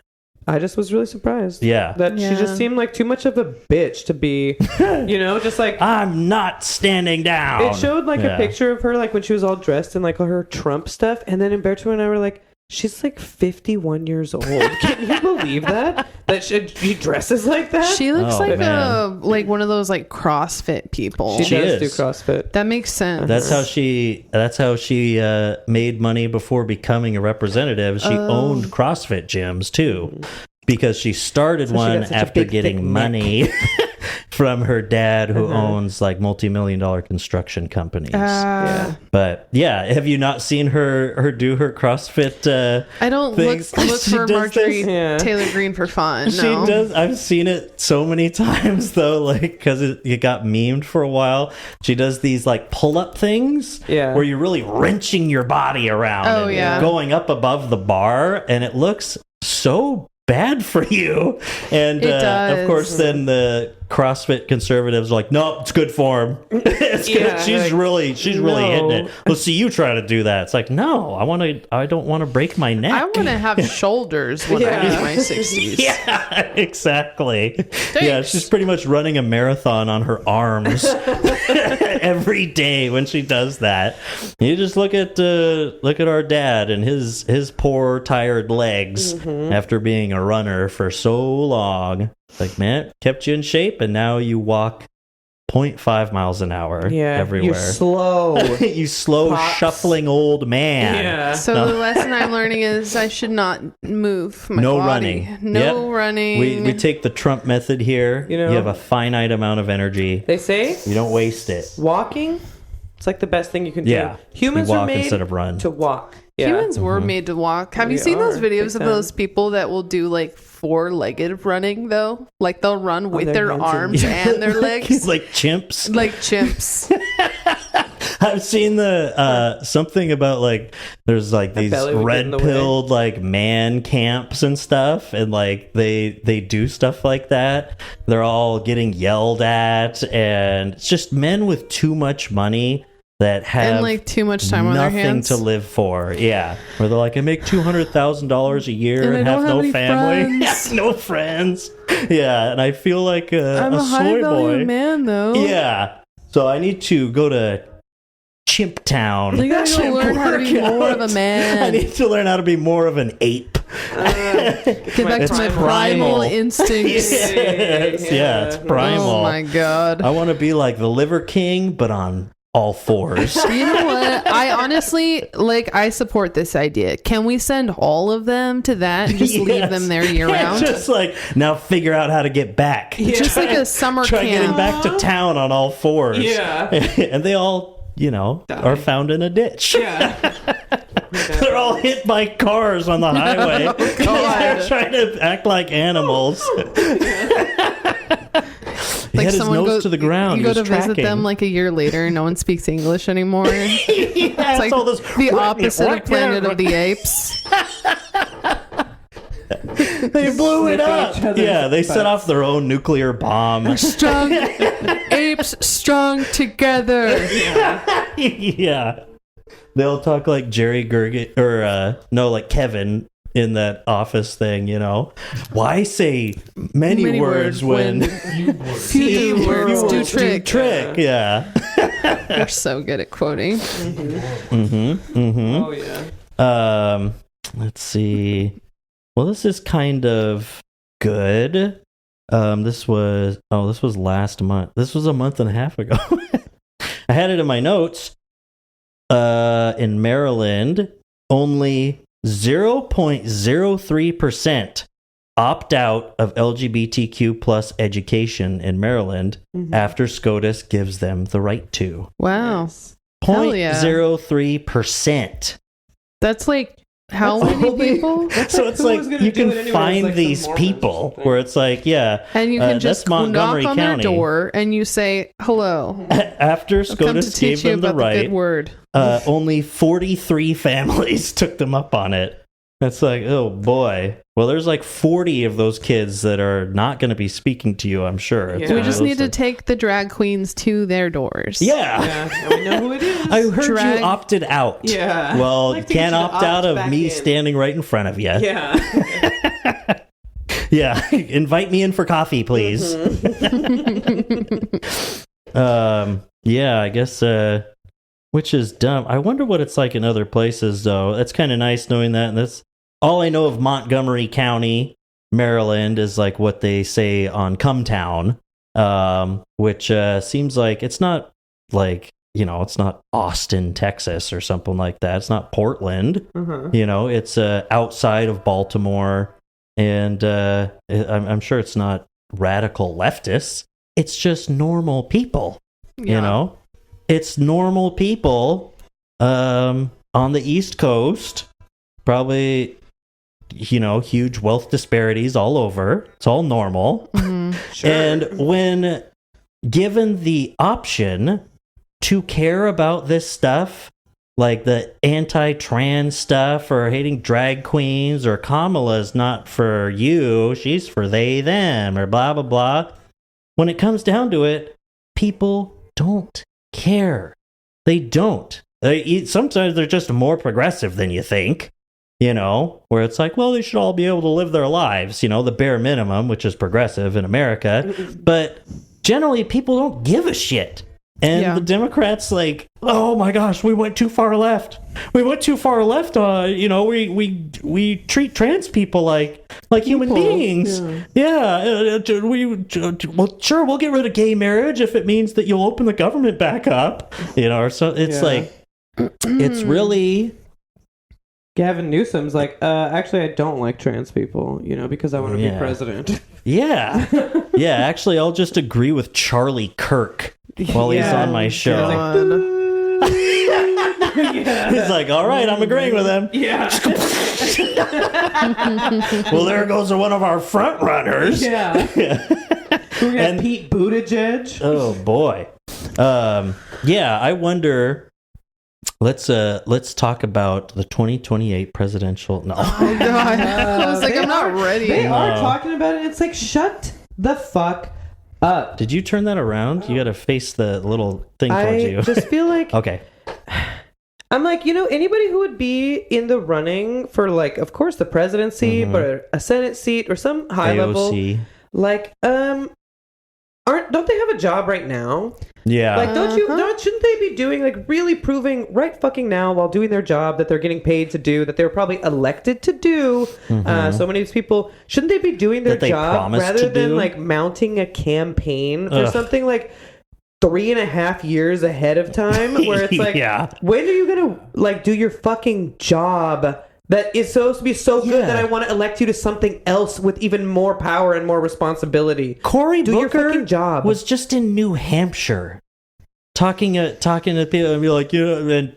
I just was really surprised. Yeah. That she Yeah. just seemed like too much of a bitch to be, just like. I'm not standing down. It showed like Yeah. a picture of her like when she was all dressed in like her Trump stuff, and then Umberto and I were like, she's like 51 years old. Can you believe that? That she dresses like that? She looks Oh, like man. one of those like CrossFit people. She She does is. do CrossFit. That makes sense. That's how she made money before becoming a representative. She owned CrossFit gyms too, because she started So she one got such a after big, getting thick money from her dad, who Uh-huh. owns like multi-million-dollar construction companies. Yeah. But yeah, have you not seen her do her CrossFit? I don't things? look She for does Marjorie this? Yeah. Taylor Greene for fun. She No. does. I've seen it so many times though, like because it got memed for a while. She does these like pull-up things, Yeah. where you're really wrenching your body around, Oh, and yeah. going up above the bar, and it looks so bad for you. And It of does. course, then the CrossFit conservatives are like, nope, it's good form. It's good. Yeah, She's like, really hitting no. it. Let's see you try to do that. It's like, no, I don't want to break my neck. I want to have shoulders when I Yeah. reach my 60s. Yeah, exactly. Yeah, she's pretty much running a marathon on her arms every day when she does that. You just look at our dad and his poor tired legs after being a runner for so long. Like, man, kept you in shape, and now you walk 0.5 miles an hour Yeah. everywhere. You're slow. You slow Pops. shuffling old man. Yeah. So the lesson I'm learning is I should not move my No body. running. No Yep. running. We take the Trump method here. You know? You have a finite amount of energy. They say You don't waste it. walking, it's like the best thing you can Yeah. do. Humans You are walk made instead of run. to walk. Yeah. Humans were made to walk. Have you We seen those are, videos big of those people that will do like four-legged running though? Like they'll run with their their hands arms and their legs. like chimps. Like chimps. I've seen the something about like there's like these belly would get in red the way. pilled like man camps and stuff, and like they do stuff like that. They're all getting yelled at, and it's just men with too much money that have And like too much time on their nothing hands. to live for. Yeah, where they're like, I make $200,000 a year And and, I have don't no have any family, friends. have no friends. Yeah, and I feel like I'm a soy high value boy. man though. Yeah, so I need to go to Chimp Town. You gotta go Chimp learn how to be workout. more of a man. I need to learn how to be more of an ape. Get back It's to my primal. primal instincts. Yes, yeah, it's primal. Oh my god. I want to be like the Liver King, but on all fours. You know what? I honestly I support this idea. Can we send all of them to that and just leave Yes. them there year Yeah, round? just like now figure out how to get back. Just like a summer Try getting camp. back to town on all fours. Yeah. And they all, are found in a ditch. Yeah. They're all hit by cars on the highway. They're trying to act like animals. He had his nose to the ground. You He go was to visit tracking. them like a year later, and no one speaks English anymore. It's like all this, the opposite of Planet of the Apes. They blew it up. Yeah, they set off their own nuclear bomb. Strong apes, strong together. Yeah. They'll talk like Jerry Gergen, or no, like Kevin in that Office thing, you know. Why say many words when few words do trick? Yeah. They're so good at quoting. Oh yeah. Let's see. Well, this is kind of good. This was last month. This was a month and a half ago. I had it in my notes. In Maryland, only 0.03% opt out of LGBTQ plus education in Maryland after SCOTUS gives them the right to. Wow. Hell yeah. 0.03%. That's like how many people? So it's like you can find these people where it's like, yeah, and you can just that's Montgomery knock on County. their door and you say hello. After I've come to SCOTUS gave teach you them the about the right, good word. only 43 families took them up on it. It's like, oh boy. Well, there's like 40 of those kids that are not going to be speaking to you, I'm sure. It's Yeah. one We of just those need to things. take the drag queens to their doors. Yeah. Yeah, and we know who it is. I heard Drag- you opted out. Yeah. Well, I'd like you to get can't you to opt out opt of back me in. standing right in front of you. Yeah. Yeah. Invite me in for coffee, please. Yeah, I guess, which is dumb. I wonder what it's like in other places, though. That's kind of nice knowing that. And that's all I know of Montgomery County, Maryland, is like what they say on Cumtown, which seems like it's not like, you know, it's not Austin, Texas or something like that. It's not Portland. You know, it's outside of Baltimore. And I'm sure it's not radical leftists. It's just normal people. You know, it's normal people on the East Coast, probably, you know, huge wealth disparities all over. It's all normal. Sure. And when given the option to care about this stuff, like the anti-trans stuff or hating drag queens or Kamala's not for you, she's for they, them, or blah, blah, blah. When it comes down to it, people don't care. They don't. Sometimes they're just more progressive than you think, you know, where it's like, well, they should all be able to live their lives, you know, the bare minimum, which is progressive in America. But generally, people don't give a shit. And the Democrats, like, oh my gosh, we went too far left. We went too far left. You know, we treat trans people like human beings. Yeah. Well, sure, we'll get rid of gay marriage if it means that you'll open the government back up. You know, or so it's like, it's really. Gavin Newsom's like, actually, I don't like trans people, you know, because I want to be president. Yeah. Yeah. Actually, I'll just agree with Charlie Kirk while he's on my show. He's like, all right, I'm agreeing with him. Yeah. Well, there goes one of our front runners. Yeah. We got Pete Buttigieg. Oh boy. Yeah, I wonder. Let's talk about the 2028 presidential. No. Oh god. I was like, I'm not ready. They are talking about it. It's like, shut the fuck up. Did you turn that around? You got to face the little thing towards you. I just feel like Okay. I'm like, you know, anybody who would be in the running for, like, of course, the presidency, but a Senate seat or some high level, AOC. like, don't they have a job right now? Yeah. Like, shouldn't they be doing, like, really proving right fucking now while doing their job that they're getting paid to do, that they were probably elected to do? So many of these people, shouldn't they be doing their That they job promised rather to than do? like mounting a campaign for something like 3.5 years ahead of time, where it's like, when are you gonna like do your fucking job that is supposed to be so good that I want to elect you to something else with even more power and more responsibility? Cory Do your Booker fucking job. was just in New Hampshire talking to people and be like, you know, and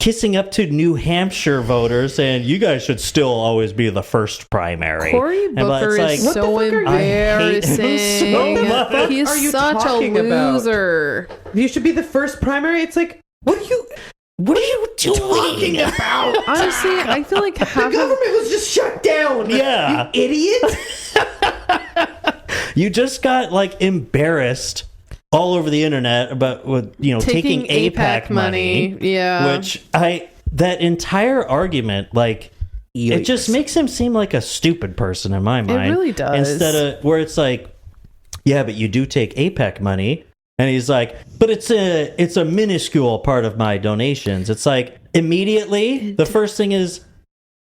kissing up to New Hampshire voters saying you guys should still always be the first primary. Cory Booker is what the so fuck are you- embarrassing. I hate him so much. He's What are you such a talking about? loser. You should be the first primary. It's like, what are you talking about? Honestly, I feel like The half of government was just shut down. Yeah. You idiot. You just got like embarrassed all over the internet about taking APAC money. Yeah. Which that entire argument, like, it just makes him seem like a stupid person in my mind. really does. Instead of where it's like, yeah, but you do take APAC money. And he's like, but it's a minuscule part of my donations. It's like, immediately, the first thing is,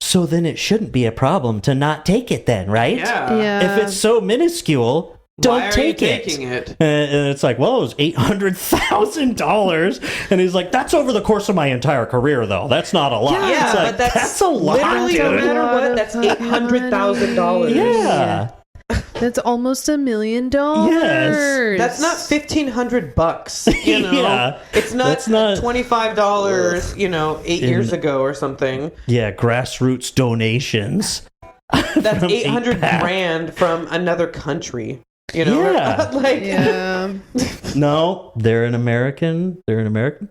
so then it shouldn't be a problem to not take it then, right? Yeah. If it's so minuscule, don't Why are take you it. taking it? And it's like, well, it was $800,000. And he's like, that's over the course of my entire career, though. That's not a lot. Yeah, It's like, but that's a lot, literally no dude. matter what. That's $800,000. Yeah. That's almost $1 million. Yes. That's not $1,500. You know, Yeah. it's not, That's not- $25. 8 years ago or something. Yeah, grassroots donations. That's From 800 APAC. grand from another country. Yeah. Yeah. No, they're an American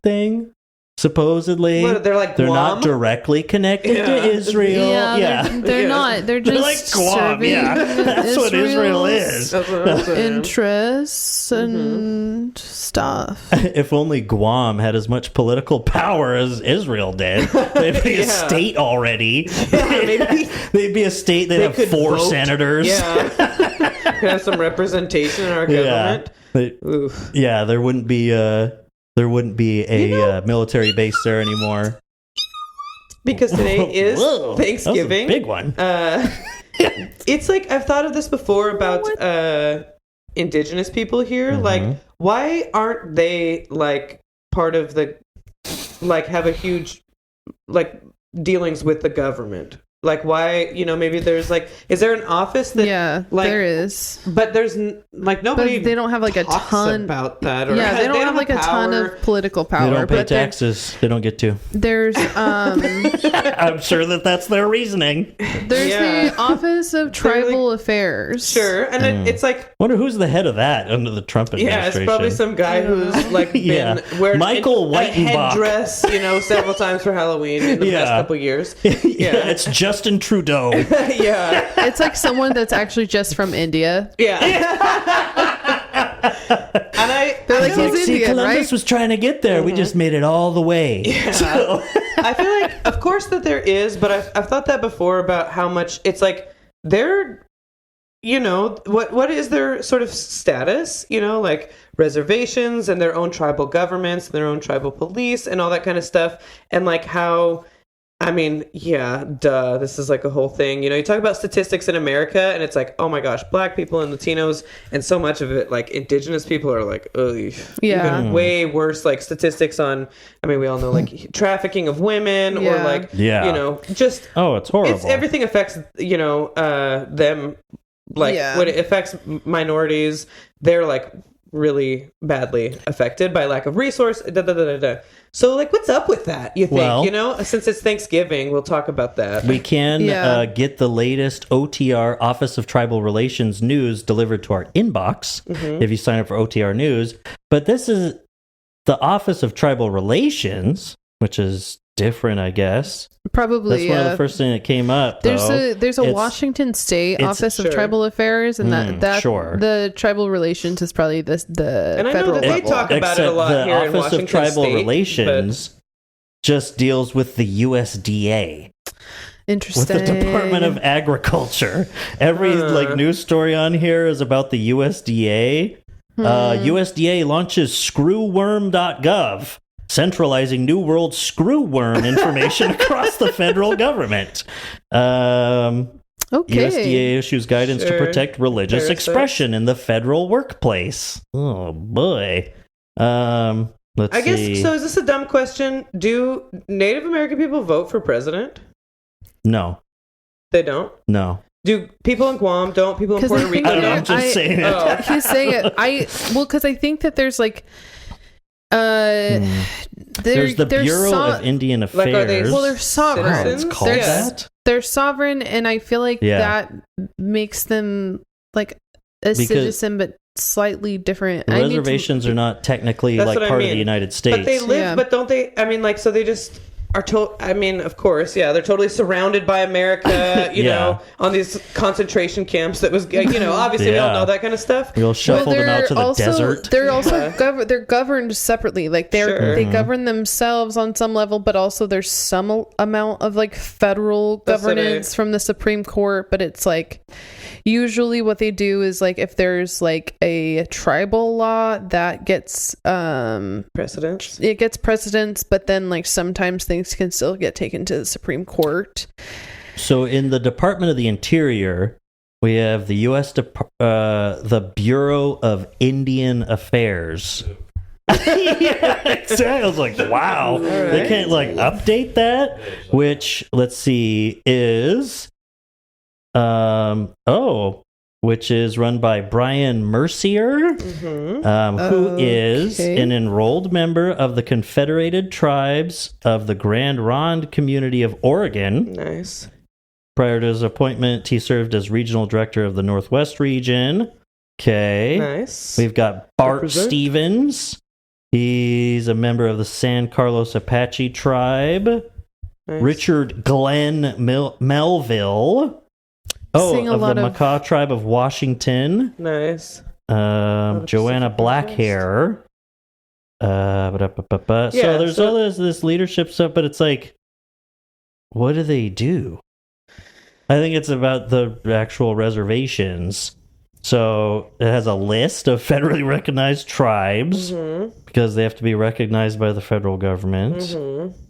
thing. Supposedly, What, they're like they're Guam? not directly connected Yeah. to Israel. Yeah, they're Yeah. not. They're They're just like Guam. serving Yeah, that's what Israel Israel's is. That's what I'm saying. interests and stuff. If only Guam had as much political power as Israel did, they'd be a Yeah. state already. maybe. They'd be a state. They'd have could 4 vote. senators. Yeah. Could have some representation in our government. Oof. Yeah, there wouldn't be a military base there anymore. Because today is Whoa, Thanksgiving. that was a big one. It's like I've thought of this before about indigenous people here. Mm-hmm. Like, why aren't they like part of the have a huge dealings with the government? Like, why, maybe there's is there an office that Yeah, there is. but there's nobody But they don't have a talks ton about that, or Yeah, they don't have a ton power. of political power. They don't pay but there- taxes. They don't get to. There's I'm sure that's their reasoning. there's Yeah. the Office of Tribal Affairs. Sure, and it's like, Wonder who's the head of that under the Trump yeah, administration. it's probably some guy who's Yeah. been wearing Michael a Whitenbach. headdress, several times for Halloween in the Yeah. past couple years. yeah, it's Justin Trudeau. Yeah, It's like someone that's actually just from India. yeah. And They're like, feel he's See, Indian, Columbus right? was trying to get there. We just made it all the way. So, I feel like, of course, that there is, but I've thought that before about how much it's like they're, what is their sort of status? Like reservations and their own tribal governments, and their own tribal police, and all that kind of stuff, and like how. I mean, yeah, duh. This is like a whole thing. You talk about statistics in America, and it's like, oh my gosh, black people and Latinos, and so much of it, like indigenous people are like, ugh. Yeah. Even way worse, like statistics on, we all know, like trafficking of women, or Yeah. like, Yeah. just, oh, it's horrible. everything affects, them, like Yeah. when it affects minorities, they're like really badly affected by lack of resource. So, like, what's up with that? You think? Well- Since it's Thanksgiving, we'll talk about that. We can Yeah. get the latest OTR Office of Tribal Relations news delivered to our inbox if you sign up for OTR News. But this is the Office of Tribal Relations, which is different, I guess. Probably. That's one of the first thing that came up. There's though. a It's- Washington State it's- Office of Sure. Tribal Affairs, and that sure. the tribal relations is probably the And I know federal that they level. talk about it a Except lot the here in Office Washington of Tribal State, Relations just deals with the USDA. With Interesting. the Department of Agriculture. Every news story on here is about the USDA. USDA launches screwworm.gov, centralizing New World screwworm information across the federal government. Okay. USDA issues guidance to Sure. protect religious Parasites. expression in the federal workplace. Oh boy. Let's I guess see. so. Is this a dumb question? Do Native American people vote for president? No. They don't. No. Do people in Guam don't? People in 'Cause Puerto I think Rico I don't know, don't? I'm just saying it. Oh. He's saying it. Because I think that there's like There's the Bureau of Indian Affairs. Like, are they they're sovereign. citizens? It's called that? They're sovereign, and I feel like that makes them like a citizen, but slightly different. Reservations are not technically like part of the United States. But they live, but don't they? I mean, like, so they just are I mean, of course, yeah, they're totally surrounded by America, you know, on these concentration camps that was, you know, obviously we all know that kind of stuff. We'll shuffle them out to the desert. They're also they're governed separately. Like they govern themselves on some level, but also there's some amount of like federal governance from the Supreme Court, but it's like usually what they do is like if there's like a tribal law that gets precedence. It gets precedence, but then like sometimes things can still get taken to the Supreme Court. So in the Department of the Interior, we have the the Bureau of Indian Affairs. I was like, wow. Right. They can't like update that, which let's see is which is run by Brian Mercier, who is an enrolled member of the Confederated Tribes of the Grand Ronde Community of Oregon. Nice. Prior to his appointment, he served as regional director of the Northwest region. Okay. Nice. We've got Bart Stevens. He's a member of the San Carlos Apache tribe. Nice. Richard Glenn Melville. Of the Makah tribe of Washington. Nice. Joanna Blackhair. So there's all this leadership stuff, but it's like, what do they do? I think it's about the actual reservations. So it has a list of federally recognized tribes because they have to be recognized by the federal government.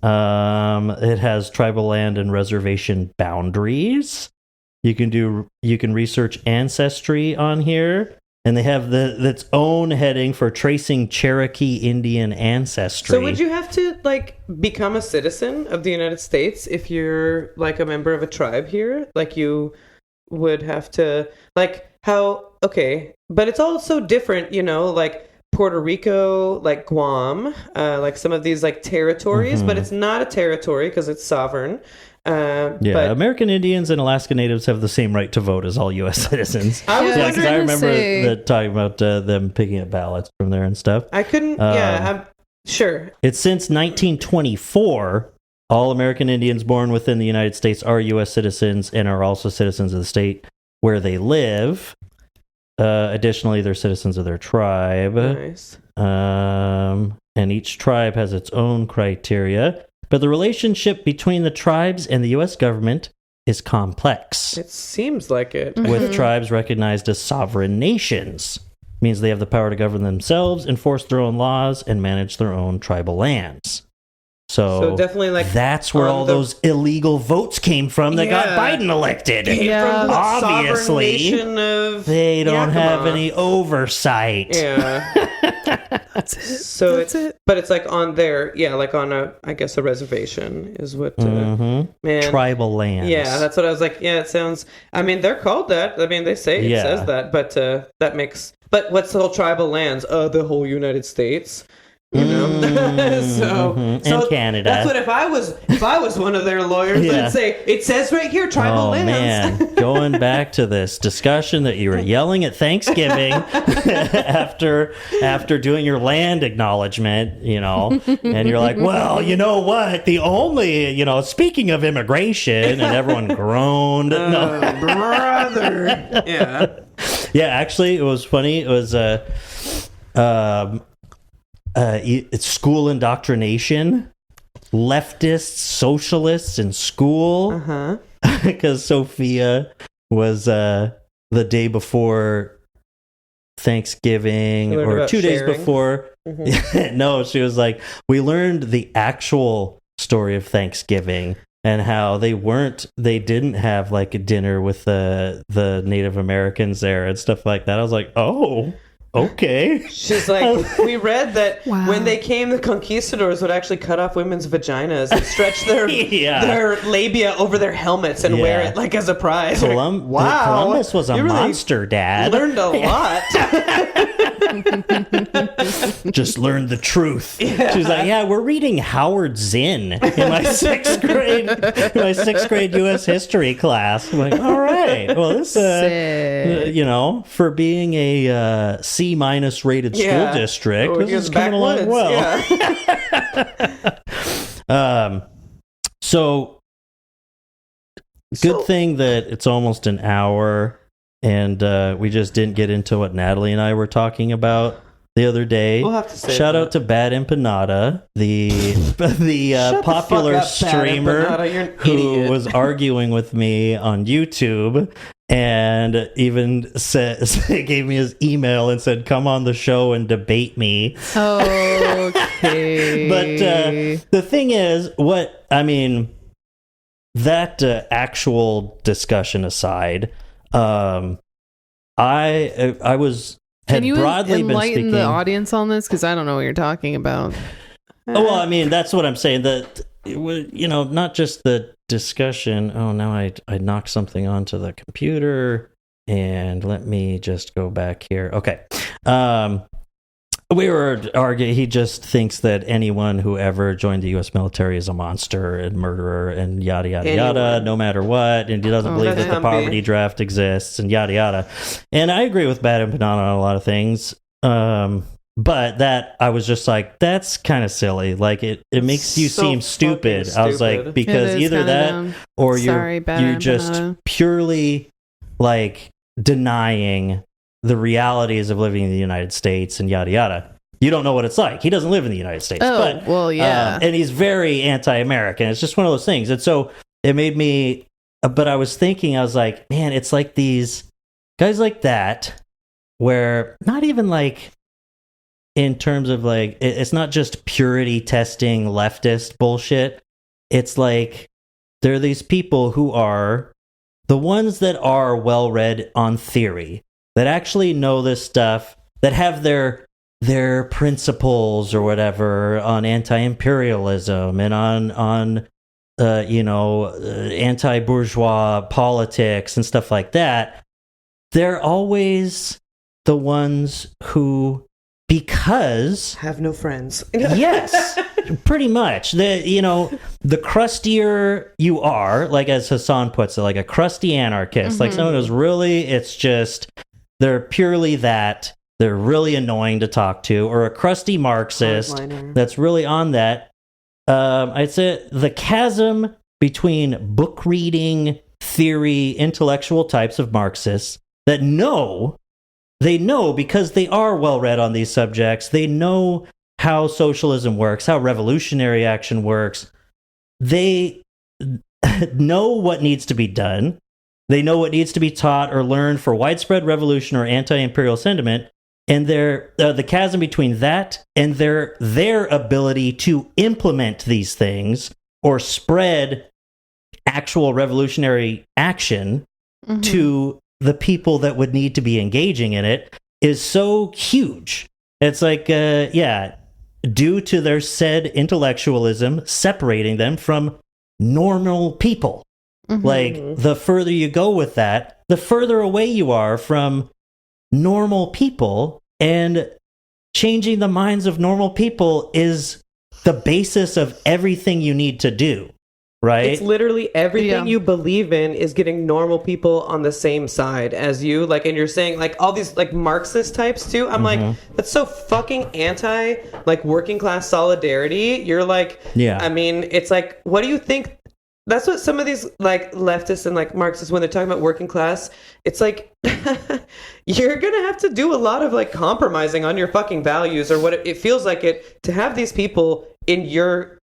It has tribal land and reservation boundaries. You can research ancestry on here, and they have its own heading for tracing Cherokee Indian ancestry. So would you have to like become a citizen of the United States if you're like a member of a tribe here? Like you would have to like how but it's all so different, you know, like Puerto Rico, like Guam, like some of these like territories, but it's not a territory because it's sovereign. But American Indians and Alaska Natives have the same right to vote as all U.S. citizens. Because I remember talking about them picking up ballots from there and stuff. I couldn't. I'm sure. It's since 1924. All American Indians born within the United States are U.S. citizens and are also citizens of the state where they live. Additionally, they're citizens of their tribe. Nice. And each tribe has its own criteria. But the relationship between the tribes and the U.S. government is complex. It seems like it. With tribes recognized as sovereign nations. It means they have the power to govern themselves, enforce their own laws, and manage their own tribal lands. So definitely like that's where all those illegal votes came from that got Biden elected. Obviously, they don't have any oversight. Yeah. That's it. So that's it. But it's like on their, like on a reservation is what, man. Tribal lands. Yeah, that's what I was like. Yeah, it sounds, I mean, they're called that. I mean, they say it says that, but that makes, but what's the whole tribal lands? The whole United States. You know, so and Canada. That's what if I was one of their lawyers, I'd say it says right here, tribal lands. Man, going back to this discussion that you were yelling at Thanksgiving after doing your land acknowledgement, you know, and you're like, well, you know what? The only, you know, speaking of immigration, and everyone groaned. Brother, yeah. Actually, it was funny. It was it's school indoctrination, leftists, socialists in school. Because Sophia was the day before Thanksgiving or 2 days before. No, she was like, we learned the actual story of Thanksgiving and how they didn't have like a dinner with the Native Americans there and stuff like that. I was like, oh. Okay. She's like, we read that when they came, the conquistadors would actually cut off women's vaginas and stretch their labia over their helmets and wear it like as a prize. Columbus was a monster, Dad. Learned a lot. Just learned the truth. Yeah. She was like, yeah, we're reading Howard Zinn in my sixth grade U.S. history class. I'm like, all right. Well, this, for being a C- rated school district, this is coming along well. Yeah. So good thing that it's almost an hour, and we just didn't get into what Natalie and I were talking about the other day. We'll have to say shout out to Bad Empanada, the popular streamer who was arguing with me on YouTube, and even gave me his email and said, "Come on the show and debate me." Okay. But the thing is, that actual discussion aside, I was. Can you enlighten the audience on this? Because I don't know what you're talking about. Well, that's what I'm saying. That, not just the discussion. Oh, now I knocked something onto the computer, and let me just go back here. Okay. We were arguing, he just thinks that anyone who ever joined the U.S. military is a monster and murderer and yada, yada, yada, no matter what. And he doesn't believe that the poverty draft exists and yada, yada. And I agree with Bad Empanada on a lot of things. But that, I was just like, that's kind of silly. Like, it makes you seem stupid. I was like, because either that dumb. Or you're just purely, like, denying the realities of living in the United States and yada yada. You don't know what it's like. He doesn't live in the United States. And he's very anti-American. It's just one of those things. And so it made me, but I was thinking, I was like, man, it's like these guys like that, where not even like in terms of like, it's not just purity testing leftist bullshit. It's like, there are these people who are the ones that are well-read on theory, that actually know this stuff, that have their principles or whatever on anti-imperialism and on anti-bourgeois politics and stuff like that. They're always the ones who, because have no friends. Yes, pretty much. The crustier you are, like as Hassan puts it, like a crusty anarchist, like someone who's really, it's just, they're purely that. They're really annoying to talk to, or a crusty Marxist that's really on that. I'd say the chasm between book reading, theory, intellectual types of Marxists that they know because they are well read on these subjects. They know how socialism works, how revolutionary action works. They know what needs to be done. They know what needs to be taught or learned for widespread revolution or anti-imperial sentiment, and the chasm between that and their ability to implement these things or spread actual revolutionary action to the people that would need to be engaging in it is so huge. It's like, due to their said intellectualism separating them from normal people. Like, the further you go with that, the further away you are from normal people, and changing the minds of normal people is the basis of everything you need to do, right? It's literally everything you believe in is getting normal people on the same side as you. Like, and you're saying, like, all these, like, Marxist types, too. I'm like, that's so fucking anti, like, working class solidarity. You're like, it's like, what do you think? That's what some of these, like, leftists and, like, Marxists, when they're talking about working class, it's like, you're going to have to do a lot of, like, compromising on your fucking values, or what it feels like it, to have these people in your,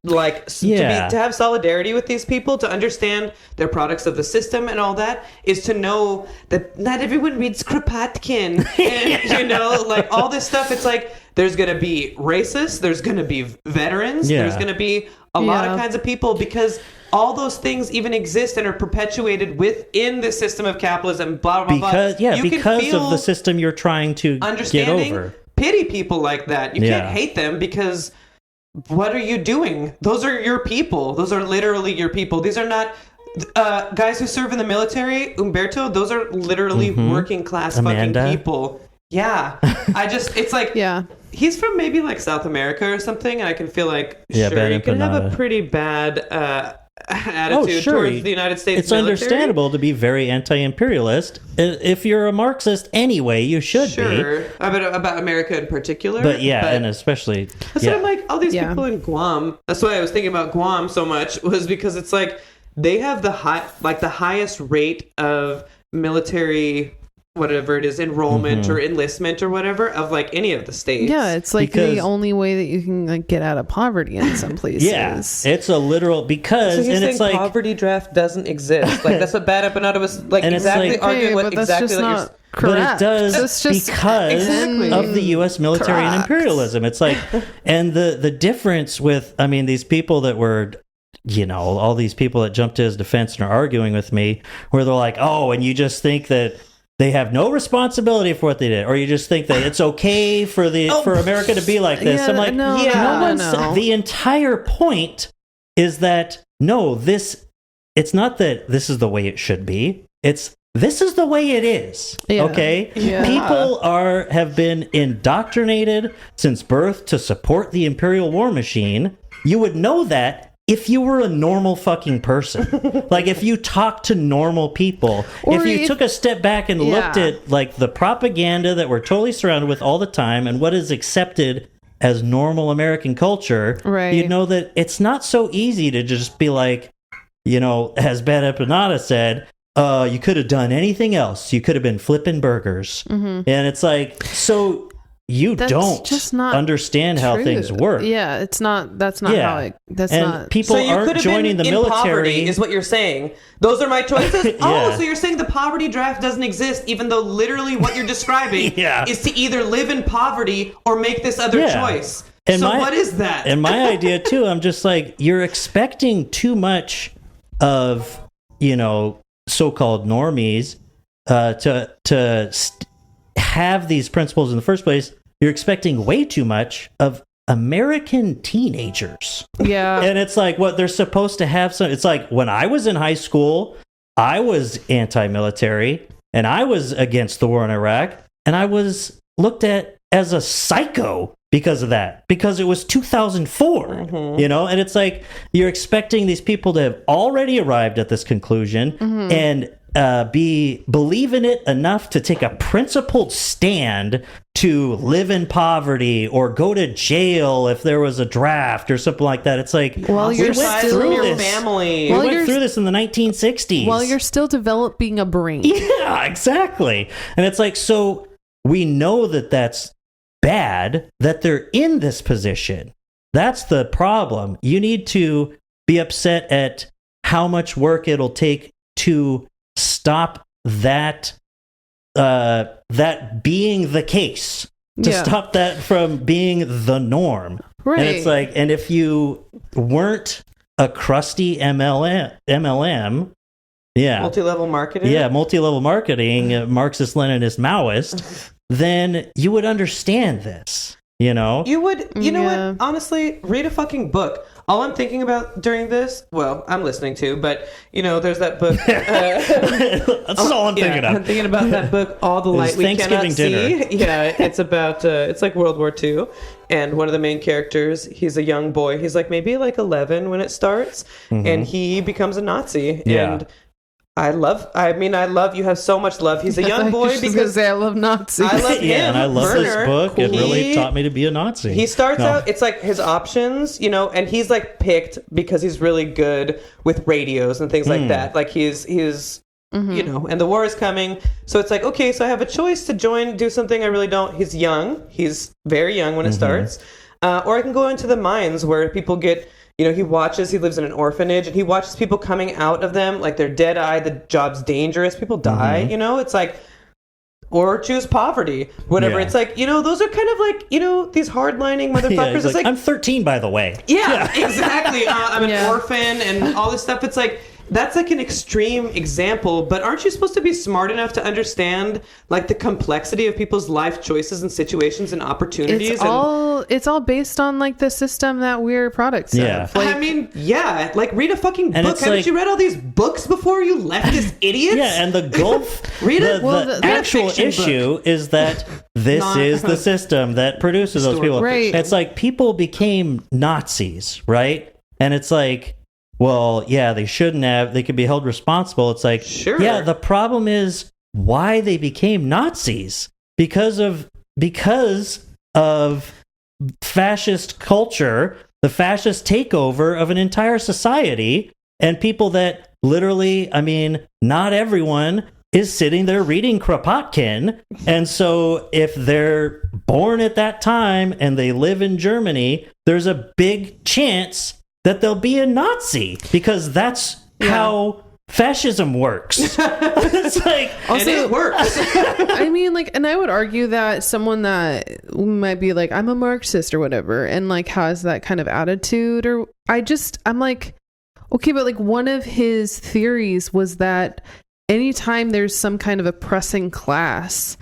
like, to have solidarity with these people, to understand they're products of the system and all that, is to know that not everyone reads Kropotkin, and, like, all this stuff. It's like, there's going to be racists, there's going to be veterans, there's going to be a lot of kinds of people, because all those things even exist and are perpetuated within the system of capitalism, blah, blah, blah. Because of the system you're trying to get over. Pity people like that. You can't hate them, because what are you doing? Those are your people. Those are literally your people. These are not guys who serve in the military, Umberto. Those are literally working class fucking people. Yeah. It's like, Yeah. he's from maybe like South America or something, and I can feel like, Yeah, sure, bad you can have a empanada. pretty bad attitude towards the United States It's military. understandable to be very anti-imperialist. If you're a Marxist anyway, you should be. Sure. About America in particular. But yeah, and especially... That's yeah. what I'm like, all these Yeah. people in Guam. That's why I was thinking about Guam so much, was because it's like, they have the highest rate of military, whatever it is, enrollment or enlistment or whatever, of like any of the states. Yeah, it's like Because- the only way that you can like get out of poverty in some places. Yeah, it's a literal... So Because... he's and saying it's like... poverty draft doesn't exist. Like, that's what Bad Empanada was like, And it's exactly like- arguing Hey, what but that's exactly just like not you're... correct. But it does That's just because Exactly. of the U.S. military and Correct. imperialism. It's like, and the difference with, I mean, these people that were, all these people that jumped to his defense and are arguing with me, where they're like, oh, and you just think that they have no responsibility for what they did, or you just think that it's okay for America to be like this. Yeah, I'm like, no, no, no. the entire point is that it's not that this is the way it should be. This is the way it is. Yeah. Okay? Yeah. People have been indoctrinated since birth to support the imperial war machine. You would know that if you were a normal fucking person. Like if you talked to normal people, Or if you if- took a step back and looked Yeah. at like the propaganda that we're totally surrounded with all the time and what is accepted as normal American culture, Right. you'd know that it's not so easy to just be like, as Bad Empanada said, you could have done anything else. You could have been flipping burgers. And it's like, so you That's don't just not understand how true. things work. Yeah, it's not. That's not Yeah. how it. That's And not. people So you could aren't have joining been the in military. poverty, is what you're saying. Those are my choices. Oh, Yeah. so you're saying the poverty draft doesn't exist, even though literally what you're describing Yeah. is to either live in poverty or make this other Yeah. choice. And so my- what is that? And my idea too, I'm just like, you're expecting too much of, so-called normies to have these principles in the first place. You're expecting way too much of American teenagers. Yeah. And it's like what they're supposed to have. It's like when I was in high school, I was anti-military and I was against the war in Iraq, and I was looked at as a psycho because of that, because it was 2004, and it's like you're expecting these people to have already arrived at this conclusion and believe in it enough to take a principled stand to live in poverty or go to jail if there was a draft or something like that. It's like, Well, we you're went still- through your this. family. We Well, went you're- through this in the 1960s. While you're still developing a brain. Yeah, exactly. And it's like, so we know that that's bad, that they're in this position. That's the problem. You need to be upset at how much work it'll take to stop that being the case, to Yeah. stop that from being the norm. Right. And it's like, and if you weren't a crusty MLM, yeah, Multi-level marketing? yeah, multi-level marketing, Marxist-Leninist Maoist, then you would understand this, You would, you know Yeah. what? Honestly, read a fucking book. All I'm thinking about during this, well, I'm listening to, but, there's that book. That's all I'm thinking I'm of. thinking about that book, All the Light We Thanksgiving Cannot dinner. See. Yeah, it's about, it's like World War II. And one of the main characters, he's a young boy. He's like maybe like 11 when it starts. And he becomes a Nazi. Yeah. And I love, you have so much love. He's a young boy because because I love Nazis. I love him. Yeah, and I love this Werner. book. It really He- taught me to be a Nazi. He starts No. out, it's like his options, and he's like picked because he's really good with radios and things like that. Like he's and the war is coming. So it's like, okay, so I have a choice to do something I really don't. He's young. He's very young when it starts. Or I can go into the mines where people get, he lives in an orphanage and he watches people coming out of them, like they're dead-eyed, the job's dangerous, people die, it's like, or choose poverty, whatever. Yeah. It's like, those are kind of like, these hardlining motherfuckers. Yeah, he's It's like, I'm 13, by the way. yeah, exactly. I'm an Yeah. orphan and all this stuff. It's like, that's like an extreme example, but aren't you supposed to be smart enough to understand like the complexity of people's life choices and situations and opportunities? It's all based on like the system that we're products of. Like, I mean, yeah, like read a fucking book. Haven't you read all these books before you leftist idiots? Yeah, and the gulf, the actual issue is that this is the system that produces those people. Right. It's like people became Nazis, right? And it's like, well, yeah, they shouldn't have. They could be held responsible. It's like, sure. Yeah, the problem is why they became Nazis because of fascist culture, the fascist takeover of an entire society, and people that literally, I mean, not everyone is sitting there reading Kropotkin. And so if they're born at that time and they live in Germany, there's a big chance that they'll be a Nazi because that's how fascism works. It's like, also, and it works. I mean, like, and I would argue that someone that might be like, I'm a Marxist or whatever, and like has that kind of attitude, or I'm like, okay, but like one of his theories was that anytime there's some kind of oppressing class,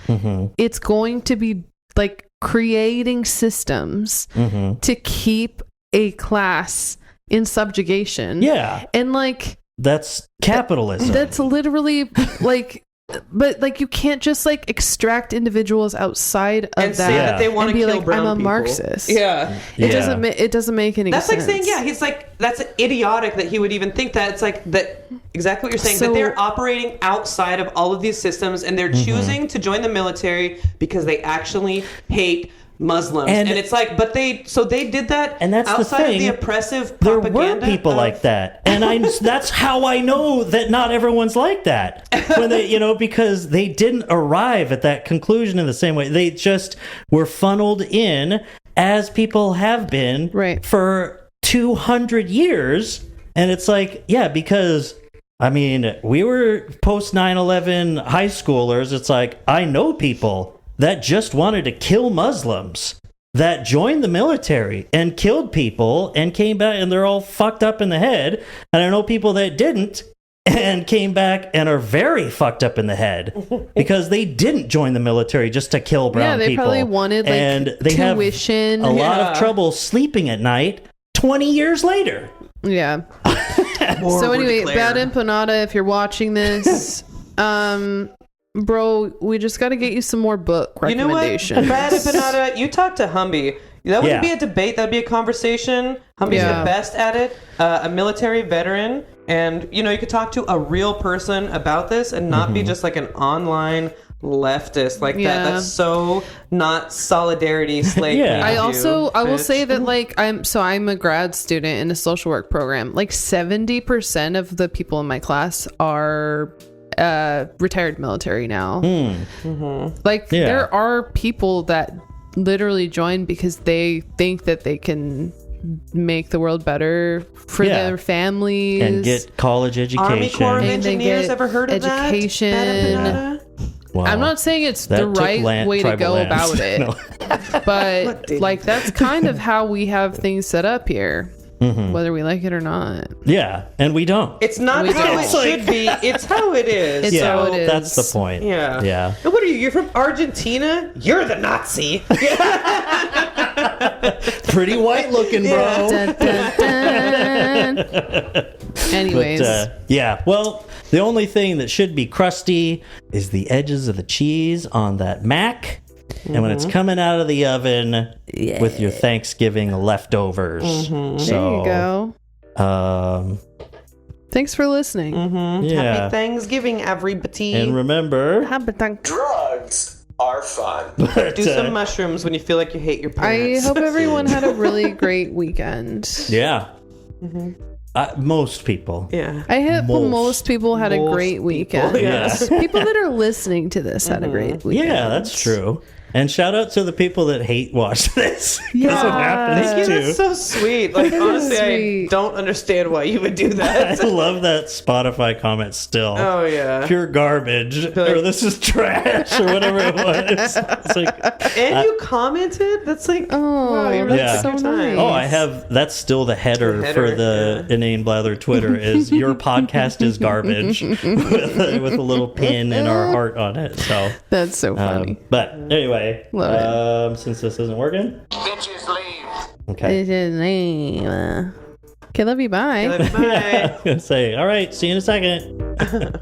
it's going to be like creating systems to keep a class in subjugation. Yeah. And like that's capitalism. That's literally like, but like you can't just like extract individuals outside of and say that they want to kill like, brown I'm a people. Marxist. Yeah. It doesn't make any sense. That's like saying, he's like, that's idiotic that he would even think that. It's like that, exactly what you're saying, that they're operating outside of all of these systems and they're choosing to join the military because they actually hate Muslims. And it's like, but they did that, and that's outside the thing. Of the oppressive there propaganda. Were people like that. And that's how I know that not everyone's like that. When they, because they didn't arrive at that conclusion in the same way. They just were funneled in as people have been for 200 years. And it's like, because I mean, we were post 9/11 high schoolers. It's like, I know people that just wanted to kill Muslims, that joined the military and killed people and came back and they're all fucked up in the head. And I know people that didn't and came back and are very fucked up in the head because they didn't join the military just to kill brown people. Yeah, they probably wanted like and they tuition. Have a lot of trouble sleeping at night 20 years later. Yeah. So anyway, Bad Empanada, if you're watching this, bro, we just got to get you some more book recommendations. You know what? Bad Empanada, you talk to Humby. That wouldn't be a debate. That would be a conversation. Humby's the best at it. A military veteran. And, you could talk to a real person about this and not be just like an online leftist like that. That's so not solidarity slave. I will say that like I'm a grad student in a social work program. Like 70% of the people in my class are retired military now. Like there are people that literally join because they think that they can make the world better for their families and get college education. Army Corps of Engineers, ever heard of education. That? Wow. I'm not saying it's the right way to go about it, but like that's kind of how we have things set up here. Whether we like it or not. Yeah, and we don't. It's not how it should be. It's how it is. It's how it is. That's the point. Yeah. And what are you? You're from Argentina? You're the Nazi. Pretty white looking, bro. Dun, dun, dun. Anyways. But, well, the only thing that should be crusty is the edges of the cheese on that mac. And when it's coming out of the oven with your Thanksgiving leftovers. So, there you go. Thanks for listening. Happy Thanksgiving, everybody. And remember, drugs are fun. Do some mushrooms when you feel like you hate your parents. I hope everyone had a really great weekend. Yeah. Most people. Yeah. I hope most people had a great weekend. Yes. People that are listening to this had a great weekend. Yeah, that's true. And shout out to the people that hate watch this. That's what happens Thank you. too. That's so sweet. Like, honestly, Sweet. I don't understand why you would do that. I love that Spotify comment still. Oh, yeah. Pure garbage, or this is trash, or whatever it was. It's like, And you commented? That's like, wow, you really Yeah. took your so time. nice. oh, I have. That's still the header, for the Inane Blather Twitter. Is your podcast is garbage with a little pin and our heart on it. So That's so funny. but anyway, Love since this isn't working, Bitches leave. okay. Okay, love you. Bye. Bye. I was gonna say, all right, see you in a second.